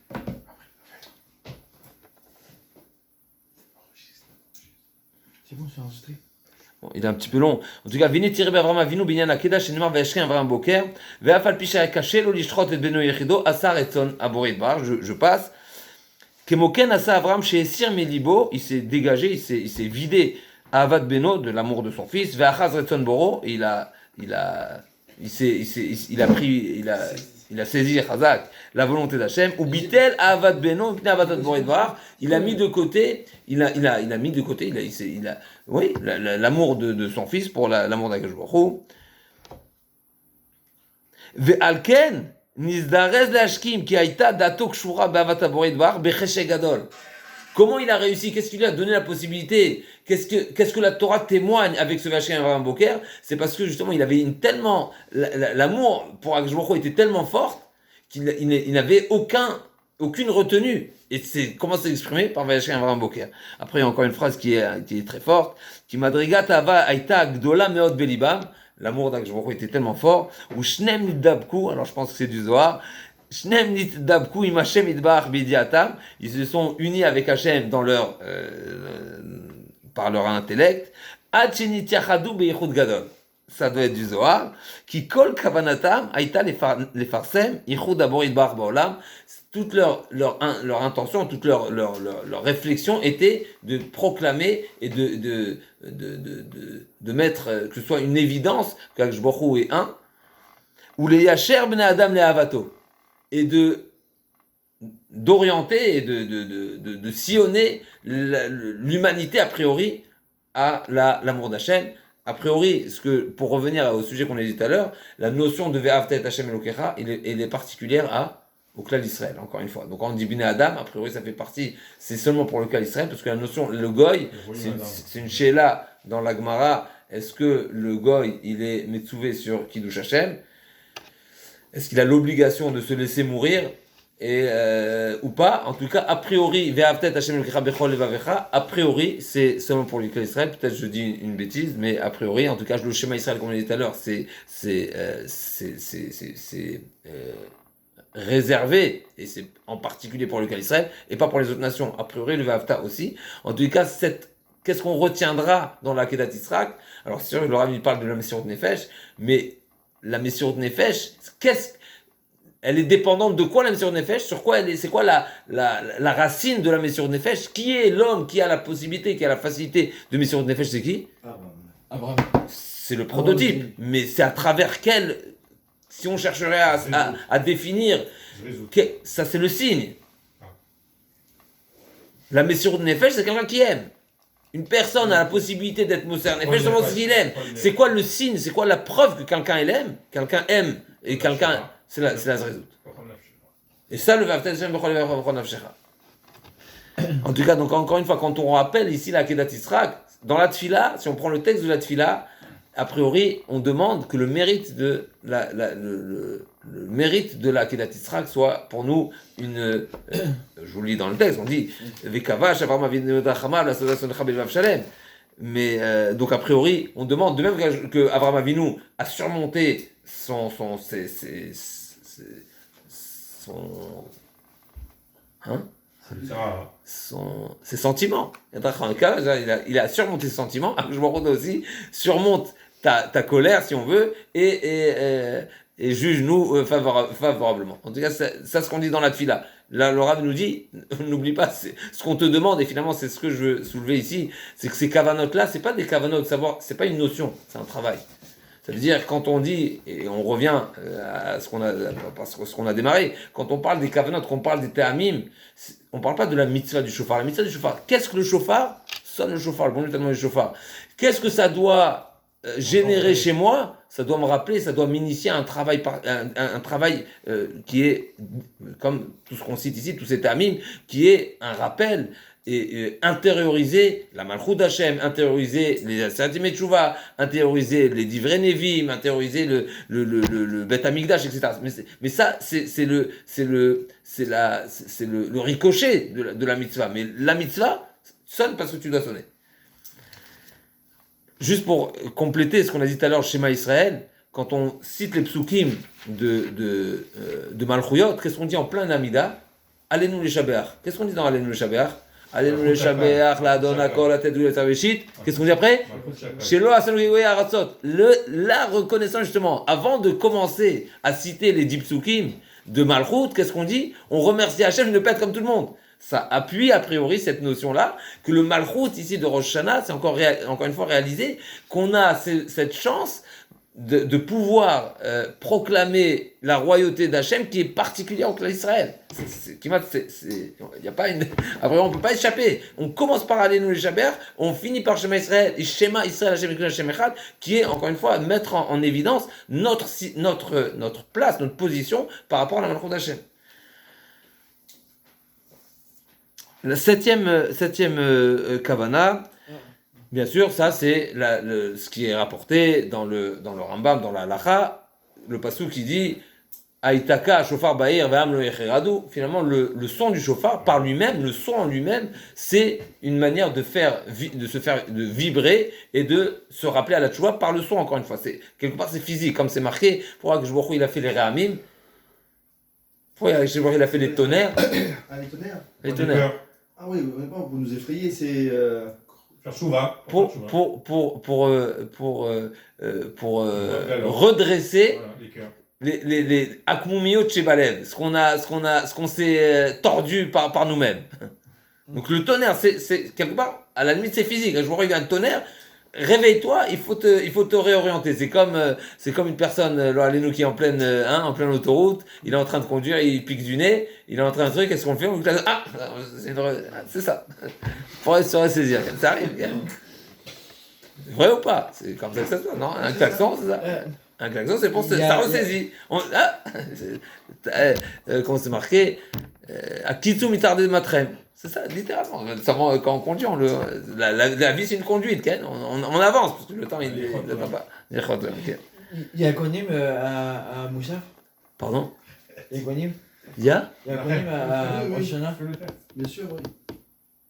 C'est bon, c'est enregistré. Bon, il est un petit peu long. En tout cas, Vini tiré Avraham Avinu binyan akeda shenimar vayashkem Avraham Boker ve'afal pisha caché lo lishrot et beno yechido asar etzon aborit bar. Je passe. Kemoken asa Avraham sheesir melibo, il s'est dégagé, il s'est vidé à Avad Beno de l'amour de son fils. Ve'achaz etzon boro, il a saisi Chazak, la volonté d'Hachem, ou bitel avad beno, il a mis de côté, l'amour de son fils pour l'amour d'Akadosh Baruch Hu. Ve'alken nizdarez lashkim ki aita dato kshura be'avat haborei dvar bechesed gadol. Comment il a réussi? Qu'est-ce qui lui a donné la possibilité? Qu'est-ce que la Torah témoigne avec ce Vayashkem Avraham Boker? C'est parce que justement, il avait l'amour pour Akadosh Baruch Hu était tellement fort qu'il n'avait aucune retenue. Et comment c'est exprimé? Par Vayashkem Avraham Boker. Après, il y a encore une phrase qui est très forte. Qui madrigat ava aita gdola meot belibam. l'amour d'Akshboro était tellement fort, ou Shnem Nidabku, alors je pense que c'est du Zohar, Shnem Nidabku im Hashem Idbar Bidiatam, ils se sont unis avec Hashem dans leur, par leur intellect, Ad Shenitiachadu Beichud Gadol. Ça doit être du Zohar, qui kol kavanatam aïta les farsem, ichud aborid bar baolam, toute leur intention, toute leur réflexion était de proclamer et de mettre, que ce soit une évidence, qu'Akshborou est un, ou les yacher bnei adam le avato, et d'orienter et de sillonner l'humanité a priori à l'amour d'Hachem. A priori, pour revenir au sujet qu'on a dit tout à l'heure, la notion de Ve'avta Hashem Elokecha, elle est particulière au clan d'Israël, encore une fois. Donc quand on dit Bnei Adam, a priori ça fait partie, c'est seulement pour le clan d'Israël, parce que la notion, le Goy, c'est une Sheila dans la Gemara, est-ce que le Goy, il est Metzuvé sur Kiddush Hashem? Est-ce qu'il a l'obligation de se laisser mourir ou pas? En tout cas, a priori, a priori, c'est seulement pour l'École d'Israël. Peut-être je dis une bêtise, mais a priori, en tout cas, le schéma Israël, comme on l'a dit tout à l'heure, c'est réservé, et c'est en particulier pour l'École d'Israël, et pas pour les autres nations. A priori, le Vavta aussi. En tout cas, qu'est-ce qu'on retiendra dans la Kedat Yisraël? Alors, c'est sûr que le Rav, il parle de la Messirut Nefesh, mais la Messirut Nefesh, elle est dépendante de quoi la Messirut Nefesh? Sur quoi c'est quoi la racine de la Messirut Nefesh? Qui est l'homme qui a la possibilité, qui a la facilité de Messirut Nefesh? C'est qui? Abraham. C'est le prototype. Mais c'est à travers quel, si on chercherait à définir, ça c'est le signe. La Messirut Nefesh, c'est quelqu'un qui aime. Une personne a la possibilité d'être Moser Nefesh seulement s'il aime. C'est quoi le signe? C'est quoi la preuve que quelqu'un aime? Quelqu'un aime et quelqu'un. C'est la zrezout. Et ça, le Vavta Hashem b'chol levavcha b'chol nafshecha. En tout cas, donc encore une fois, quand on rappelle ici la Kedat Yisraël, dans la Tfila, si on prend le texte de la Tfila, a priori, on demande que le mérite de le mérite de la Kedat Yisraël soit pour nous une. Je vous le lis dans le texte, on dit Vekavash Avraham Avinu Dachamav la Soda Soncha Belvav Shalem. Mais donc a priori, on demande de même que Avraham Avinu a surmonté ses sentiments. Il a surmonté ses sentiments. Je me rends aussi, surmonte ta colère si on veut et juge-nous favorablement. En tout cas, c'est ce qu'on dit dans la Tfila. Là, le Rav nous dit, n'oublie pas, ce qu'on te demande, et finalement c'est ce que je veux soulever ici, c'est que ces kavanotes-là, c'est pas des kavanotes, savoir, c'est pas une notion, c'est un travail. Ça veut dire, quand on dit, et on revient à ce qu'on a démarré, quand on parle des kavanotes, quand on parle des te'amim, on parle pas de la mitzvah du shofar. La mitzvah du shofar, qu'est-ce que le shofar? Sonne le shofar, le bon tellement le shofar. Qu'est-ce que ça doit générer chez moi? Ça doit me rappeler, ça doit m'initier à un travail, un travail qui est, comme tout ce qu'on cite ici, tous ces te'amim, qui est un rappel, et intérioriser la Malchut d'Hachem, intérioriser les Asatim Teshuvah, intérioriser les Divrei Nevim, intérioriser le Bet Hamikdash, etc. Mais ça, c'est le ricochet de la mitzvah. Mais la mitzvah sonne parce que tu dois sonner. Juste pour compléter ce qu'on a dit tout à l'heure, le schéma Israël, quand on cite les psukim de Malchuyot, qu'est-ce qu'on dit en plein Amida? Allez-nous les Shabeach. Qu'est-ce qu'on dit dans Allez-nous les Shabeach? Allez-nous les Shabeach, la Adona Kol, la tête de l'Etaveshit. Qu'est-ce qu'on dit après? Shelo Asanu Yehué Aratzot. La reconnaissance, justement, avant de commencer à citer les 10 psukim de Malchut, qu'est-ce qu'on dit? On remercie Hachem de ne pas être comme tout le monde. Ça appuie a priori cette notion-là, que le Malchut ici de Rosh Hashanah, c'est encore une fois réalisé, qu'on a cette chance de pouvoir proclamer la royauté d'Hachem qui est particulière au clan d'Israël. Y a pas après on ne peut pas échapper. On commence par aller nous les Shaber, on finit par Shema Israël, et Shema Israël Hashem Echad, qui est encore une fois mettre en évidence notre place, notre position par rapport à la Malchut d'Hachem. La septième Kavana, bien sûr, ça c'est ce qui est rapporté dans le Rambam, dans la Halacha, le passou qui dit Aïtaka, Shofar Bahir, Ve'am lo yecheradu. Finalement, le son du shofar, par lui-même, le son en lui-même, c'est une manière de de vibrer et de se rappeler à la tchouva par le son, encore une fois. Quelque part, c'est physique, comme c'est marqué. Pour que je vois il a fait les réamim. Pour que je vois il a fait les tonnerres. Ah, les tonnerres. Les tonnerres. Ah oui, vous nous effrayez, c'est. Faire chouva. Pour redresser Voilà, les cœurs. les akmoumiyot shebalev, ce qu'on s'est tordu par nous-mêmes. Donc le tonnerre, c'est quelque part, à la limite, c'est physique. Je vois il y a un tonnerre, réveille-toi, il faut te réorienter. C'est comme une personne, nous qui est en pleine autoroute, il est en train de conduire, il pique du nez, il est en train de truc, qu'est-ce qu'on fait? C'est ça. Pour se ressaisir, ça arrive. Vrai ou pas? C'est comme ça que ça se passe, non? Un klaxon, c'est ça? Un klaxon, c'est pour ça ressaisit. Comment c'est marqué? À Kitsu mitarde matrem. C'est ça, littéralement. Quand on conduit, la vie c'est une conduite. On avance, parce que le temps il n'attend pas. Il y a Konim à Moussaf. Pardon? Il y a Konim. Il y a Konim à Roshana. Bien sûr, oui.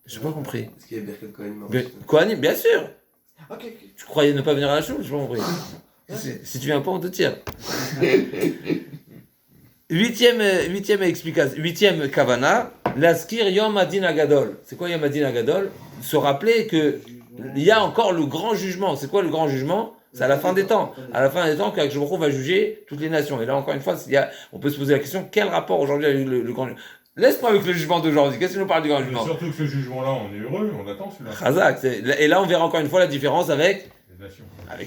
J'ai pas compris. Est-ce qu'il y a Birkat Kohanim Kohanim, bien sûr. Ok. Tu croyais ne pas venir à la choule? J'ai pas compris. Si tu viens pas, on te tire. Huitième explication, huitième kavana, l'askir Yom Adin Agadol. C'est quoi Yom Adin Agadol? Se rappeler que il y a encore le grand jugement. C'est quoi le grand jugement? C'est à la fin des temps. À la fin des temps, qu'Akadosh Baruch Hu va juger toutes les nations. Et là, encore une fois, on peut se poser la question, quel rapport aujourd'hui avec le grand jugement? Laisse-moi avec le jugement d'aujourd'hui. Qu'est-ce que nous parle du grand jugement? Surtout que ce jugement-là, on est heureux, on attend celui-là. Chazak. Et là, on verra encore une fois la différence avec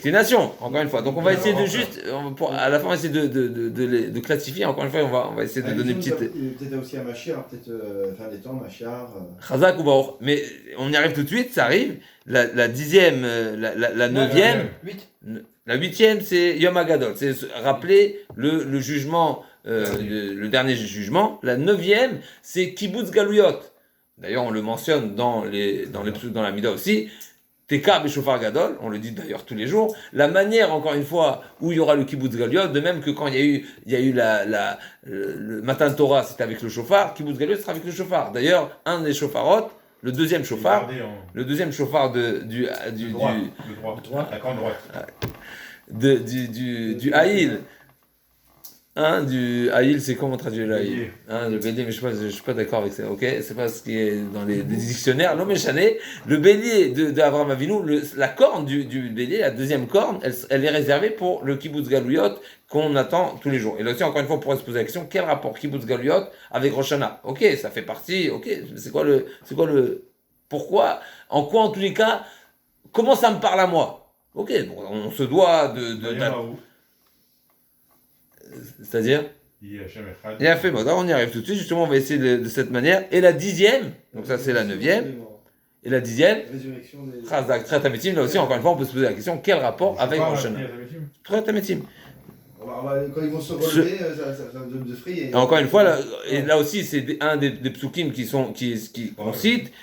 les nations, encore une fois. Donc on va essayer de juste, à la fin on va essayer de classifier, encore une fois on va essayer de donner une petite... Peut-être aussi un Machiar, peut-être fin des temps, Machiar... Chazak ou Baruch. Mais on y arrive tout de suite, ça arrive. La dixième, la neuvième, la huitième c'est Yom HaGadol, c'est rappeler le jugement, le dernier jugement. La neuvième c'est Kibbutz Galuyot. D'ailleurs on le mentionne dans la Mida aussi. Teka b'shofar gadol, on le dit d'ailleurs tous les jours. La manière, encore une fois, où il y aura le kibbutz galiot, de même que quand il y a eu le Matan Torah, c'était avec le shofar, kibbutz galiot sera avec le shofar. D'ailleurs, un des shofarot, le deuxième shofar du Haïl. Du Haïl, c'est comment traduire le Haïl? Le bélier, mais je suis pas d'accord avec ça, ok? C'est pas ce qui est dans les dictionnaires. Non, mais chané, le bélier d'Avraham Avinu, la corne du bélier, la deuxième corne, elle est réservée pour le kibbutz galuyot qu'on attend tous les jours. Et là aussi, encore une fois, on pourrait se poser la question, quel rapport kibbutz galuyot avec Rosh Hashanah? Ok, ça fait partie, ok, c'est quoi le, pourquoi, en quoi en tous les cas, comment ça me parle à moi? Ok, bon, on se doit c'est-à-dire il a fait mode. On y arrive tout de suite. Justement, on va essayer de cette manière. Et la dixième, donc ça c'est la neuvième. Et la dixième, Chazak, Triat HaMetim. Là aussi, encore une fois, on peut se poser la question quel rapport avec Rosh Hashanah? Triat HaMetim. Quand ils vont se relever, ça donne de frayer. Encore une fois, là aussi, c'est un des psukim qu'on cite.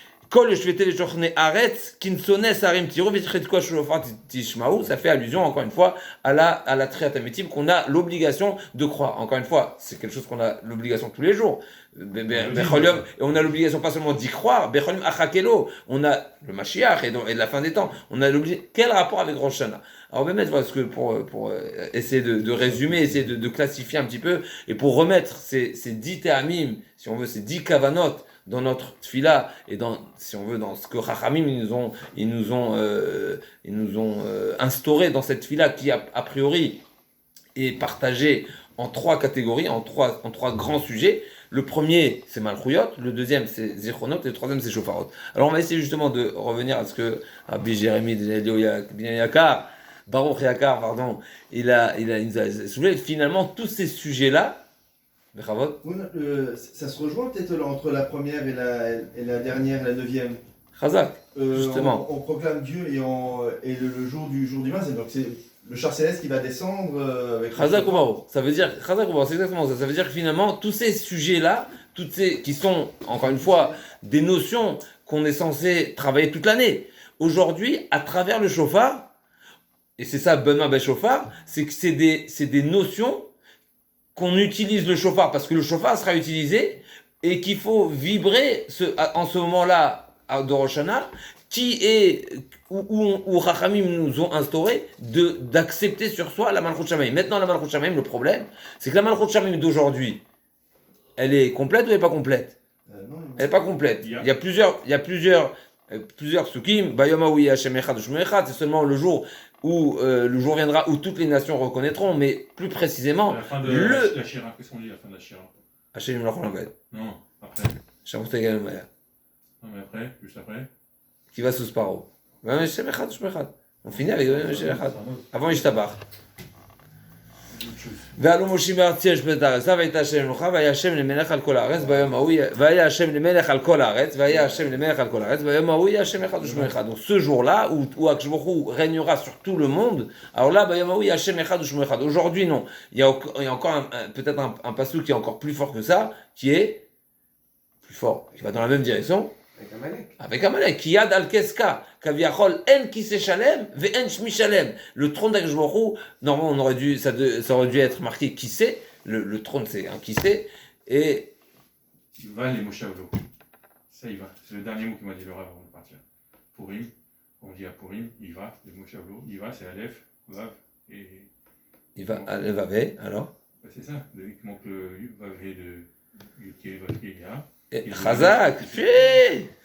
Ça fait allusion encore une fois à la Triat HaMetim qu'on a l'obligation de croire. Encore une fois, c'est quelque chose qu'on a l'obligation tous les jours. Et on a l'obligation pas seulement d'y croire, on a le Mashiach et la fin des temps. On a l'obligation. Quel rapport avec Rosh Hashanah? Alors même parce que pour essayer de résumer, essayer de classifier un petit peu et pour remettre ces 10 Tehamim, si on veut, ces 10 Kavanot dans notre tfila et si on veut, dans ce que Chachamim ils nous ont instauré dans cette tfila qui a priori est partagée en 3 catégories, en trois grands sujets. Le premier c'est Malchuyot, le deuxième c'est Zichronot et le troisième c'est Shofarot. Alors on va essayer justement de revenir à ce que Rabbi Jérémie Yakar, Baruch Yakar, pardon, il nous a soulevé finalement tous ces sujets-là. Ça se rejoint peut-être entre la première et la dernière, la neuvième. Chazak, justement. On proclame Dieu et le jour du vin, donc c'est le char céleste qui va descendre avec... Chazak Oumaro, ça veut dire, Chazak Oumaro, c'est exactement ça. Ça veut dire que finalement, tous ces sujets-là, qui sont, encore une fois, des notions qu'on est censé travailler toute l'année, aujourd'hui, à travers le shofar, et c'est ça, Benoît Ben Shofar, c'est que c'est des notions qu'on utilise le chauffard parce que le chauffard sera utilisé et qu'il faut vibrer en ce moment-là de Rosh Hashanah, où Rachamim nous ont instauré d'accepter sur soi la Malchut Shamayim. Maintenant, la Malchut Shamayim, le problème, c'est que la Malchut Shamayim d'aujourd'hui, elle est complète ou elle n'est pas complète? Non. Elle n'est pas complète. Il y a plusieurs psukim. Bayamaoui Hashem Echad Shmo Echad, c'est seulement le jour où le jour viendra où toutes les nations reconnaîtront, mais plus précisément, La fin de la Shira, qu'est-ce qu'on dit la fin de la Shira? Hashem Melachol Aved. Non, après. Shavuot Egal Maya. Non, mais après, juste après. Qui va sous Sparo. Hashem Echad Shmo Echad. On finit avec Hashem Echad. Avant Ishtabach. ועלו משה בארצי אשפט הארץ, והיה השם אלוהיו, והיה השם למלך על כל הארץ, והיה השם למלך על כל הארץ, והיה השם למלך על כל הארץ, ביום ההוא יהיה השם אחד ושמו אחד. Donc ce jour-là, où Akadosh Baruch Hu régnera sur tout le monde, alors là, ביום ההוא יהיה השם אחד ושמו אחד. Aujourd'hui, non. Il y a encore peut-être un passage qui est encore plus fort que ça, qui est plus fort, qui va dans la même direction. Avec Amalek, qui yad al keska, kaviachol en kise shalem, ve en shmi shalem. Le trône d'Akadosh Baruch Hu, normalement ça aurait dû être marqué kise, le trône c'est un kise, et Il va les Moshavlo. Ça il va. C'est le dernier mot qu'il m'a dit le Rav avant de partir. Purim, on dit à Purim, il va, les Moshavlo, il va, c'est Aleph, Vav, et. il va à Vavé, alors Bah, c'est ça, il manque le Vavé de Yuké, Vavé, Ya. et Chazak,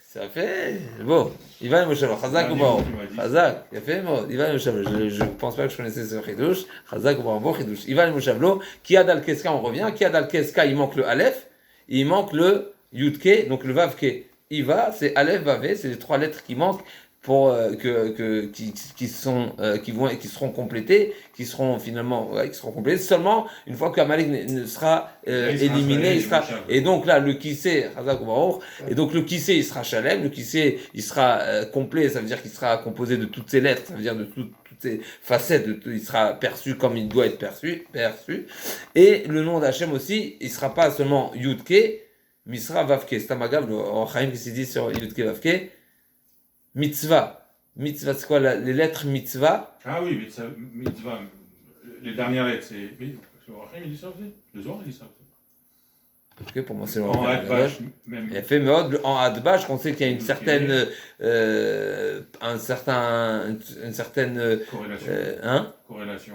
ça fait bon, il va le Moshavlo, Chazak ou Baruch, Chazak, il a fait bon, il va le Moshavlo, je pense pas que je connaissais ce Chidouche, Chazak ou Baruch, bon Chidouche, il va le Moshavlo, qui a dal Keska, on revient, qui a dal Keska, il manque le Aleph, il manque le Yudke, donc le Vavke, il va, c'est Aleph, Vavé, c'est les trois lettres qui manquent pour qui seront complétées, qui seront finalement qui seront complétées seulement une fois qu'Amalek ne sera éliminé, il sera et donc là le kissé Chazak Baruch, et donc le kissé il sera Shalem, le kissé il sera complet, ça veut dire qu'il sera composé de toutes ces lettres, ça veut dire de toutes ces facettes, il sera perçu comme il doit être perçu, et le nom d'Hachem aussi, il sera pas seulement Yudke, mais il sera Vavke. C'est un magav, le Chaim qui s'est dit sur Yudke Vavke. Mitzvah. Mitzvah, c'est quoi les lettres mitzvah? Ah oui, mitzvah. Les dernières lettres, c'est. Oui, parce que Rachim il dit ça aussi. Le Zohar il dit ça aussi. Ok, pour moi c'est le En Adbash, même. Il a fait Meod. En Adbash, on sait qu'il y a une certaine. Une certaine.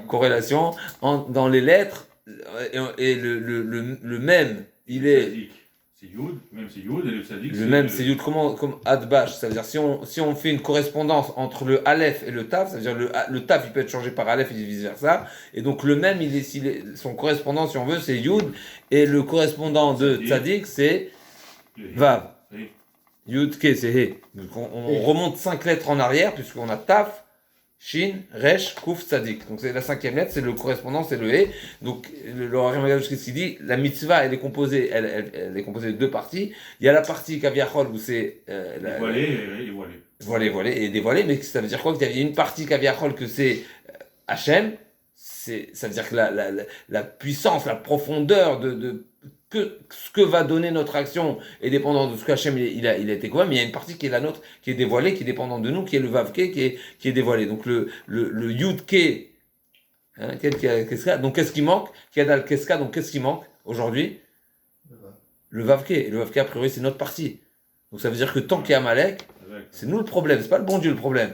Corrélation dans les lettres. Et le même, il est. C'est Yud, même c'est Yud, et le Tzadik. Le même, c'est Yud, comme Adbash, ça veut dire si on fait une correspondance entre le Aleph et le Taf, ça veut dire le Taf il peut être changé par Aleph et vice versa, et donc le même, son correspondant, si on veut, c'est Yud, et le correspondant de Tzadik, c'est Vav. Yud, Ke, c'est He. Donc on remonte 5 lettres en arrière, puisqu'on a Taf, Shin, Resh, Kuf, Tzadik. Donc c'est la 5e lettre, c'est le correspondant, c'est le He. Donc le Rav Magadosh qui dit, la mitzvah, elle est composée de deux parties. Il y a la partie Kaviachol où c'est voilé et dévoilé, mais ça veut dire quoi? Qu'il y a une partie Kaviachol que c'est Hachem, ça veut dire que la puissance, la profondeur que ce que va donner notre action est dépendant de ce qu'Hachem il a été quoi, mais il y a une partie qui est la nôtre, qui est dévoilée, qui est dépendante de nous, qui est le Vavke, qui est dévoilé. Donc le Yudke, hein, donc qu'est-ce qui manque? Qui a dans le Keska, donc qu'est-ce qui manque aujourd'hui? Le Vavke. Et le Vavke, a priori, c'est notre partie. Donc ça veut dire que tant qu'il y a Amalek, c'est nous le problème, c'est pas le bon Dieu le problème.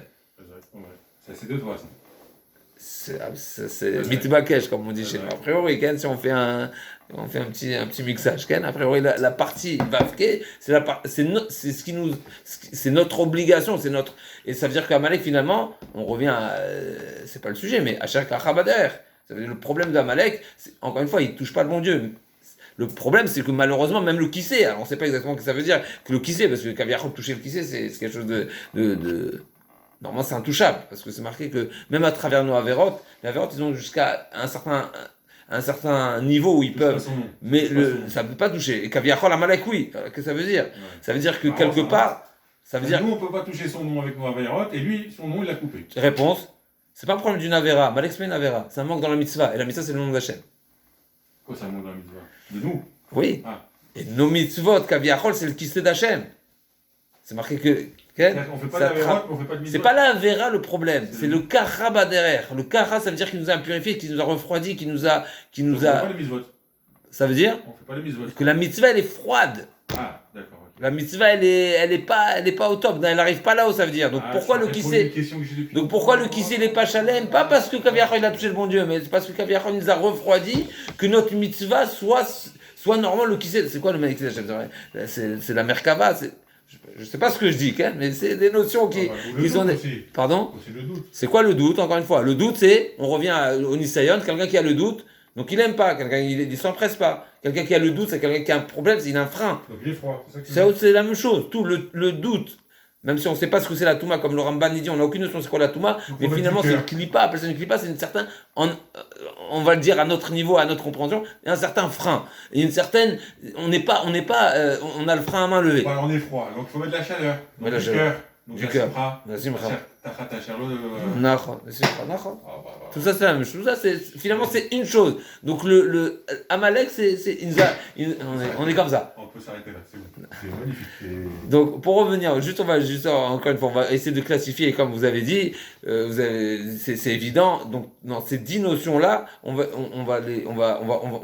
C'est de toi, ça. C'est mitbakesh comme on dit chez nous. A priori, si on fait un petit mixage, a priori la partie vavke, c'est notre obligation, et ça veut dire qu'à Amalek finalement, on revient c'est pas le sujet, mais à chaque achabader. Ça veut dire le problème d'Amalek, encore une fois, il touche pas le bon Dieu. Le problème, c'est que malheureusement, même le kissé, alors on sait pas exactement ce que ça veut dire que le kissé, parce que Kaviachol toucher le kissé, c'est quelque chose de normalement, c'est intouchable, parce que c'est marqué que même à travers nos Averot, les Averot, ils ont jusqu'à un certain niveau où ils peuvent, mais ça ne peut pas toucher. Et Kaviachol Amalek, oui. Qu'est-ce que ça veut dire? Ça veut dire que quelque part, ça veut dire. Nous, on ne peut pas toucher son nom avec nos Averot, et lui, son nom, il l'a coupé. Réponse, c'est pas un problème d'une Avera. Amalek, c'est une Avera. C'est un manque dans la mitzvah. Et la mitzvah, c'est le nom d'Hachem. Quoi, c'est un manque dans la mitzvah? De nous? Oui. Ah. Et nos mitzvot, Kaviachol, c'est le kissé d'Hachem. C'est marqué que. On fait pas d'Avera, on fait pas de mitzvot. C'est pas la Avera le problème, c'est le Kara derrière. Le Kara, ça veut dire qu'il nous a purifié, qu'il nous a refroidi, qu'il nous a. On fait pas de mitzvot. Ça veut dire On fait pas les mitzvot. que la mitzvah, elle est froide. Ah, d'accord. Ok. La mitzvah, elle est pas au top. Elle n'arrive pas là-haut, ça veut dire. Donc pourquoi le kisser? Donc pourquoi le kisser n'est pas chalem? Pas parce que Kaviachon il a touché le bon Dieu, mais c'est parce que Kaviachon nous a refroidi que notre mitzvah soit normal le kisser. C'est quoi le Maïkse Hachem? C'est la Merkava. Je sais pas ce que je dis, hein, mais c'est des notions qui sont des... Pardon? C'est le doute. C'est quoi le doute, encore une fois? Le doute, c'est, on revient au Nisayon, quelqu'un qui a le doute, donc il n'aime pas, quelqu'un il s'empresse pas. Quelqu'un qui a le doute, c'est quelqu'un qui a un problème, c'est il a un frein. Donc il est froid, c'est ça que tu veux dire. C'est la même chose, tout le doute. Même si on ne sait pas ce que c'est la Touma, comme le Ramban dit, on n'a aucune notion de c'est quoi la Touma, mais finalement c'est une clipa, appeler ça une clipa, c'est une certaine, on va le dire à notre niveau, à notre compréhension, il y a un certain frein. Et une certaine, on a le frein à main levée. Voilà, on est froid, donc il faut mettre de la chaleur. Donc Ouais, la du chaleur. cœur. Donc Du la cœur. simra. La simra. Ta charlo. Nachon, nachon. Ah, bah. Tout ça c'est la même chose. Tout ça finalement c'est une chose. Donc le Amalek on est comme ça. On peut s'arrêter là, c'est bon. C'est magnifique. Donc pour revenir, encore une fois, on va essayer de classifier comme vous avez dit. C'est évident. Donc dans ces 10 notions là, on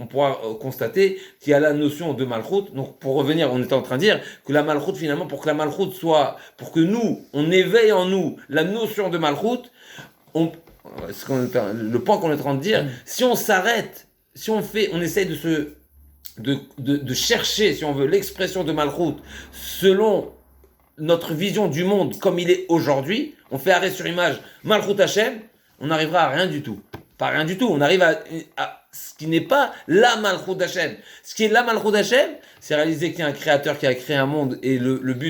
pourra constater qu'il y a la notion de malchut. Donc pour revenir, on était en train de dire que la malchut finalement, pour que la malchut pour que nous on éveille en nous la notion de malchut, le point qu'on est en train de dire, si on s'arrête, si on essaye de chercher, si on veut, l'expression de malchut selon notre vision du monde comme il est aujourd'hui, on fait arrêt sur image, malchut Hashem, on n'arrivera à rien du tout. Pas rien du tout, on arrive à ce qui n'est pas la malchut Hashem. Ce qui est la malchut Hashem, c'est réaliser qu'il y a un créateur qui a créé un monde et le but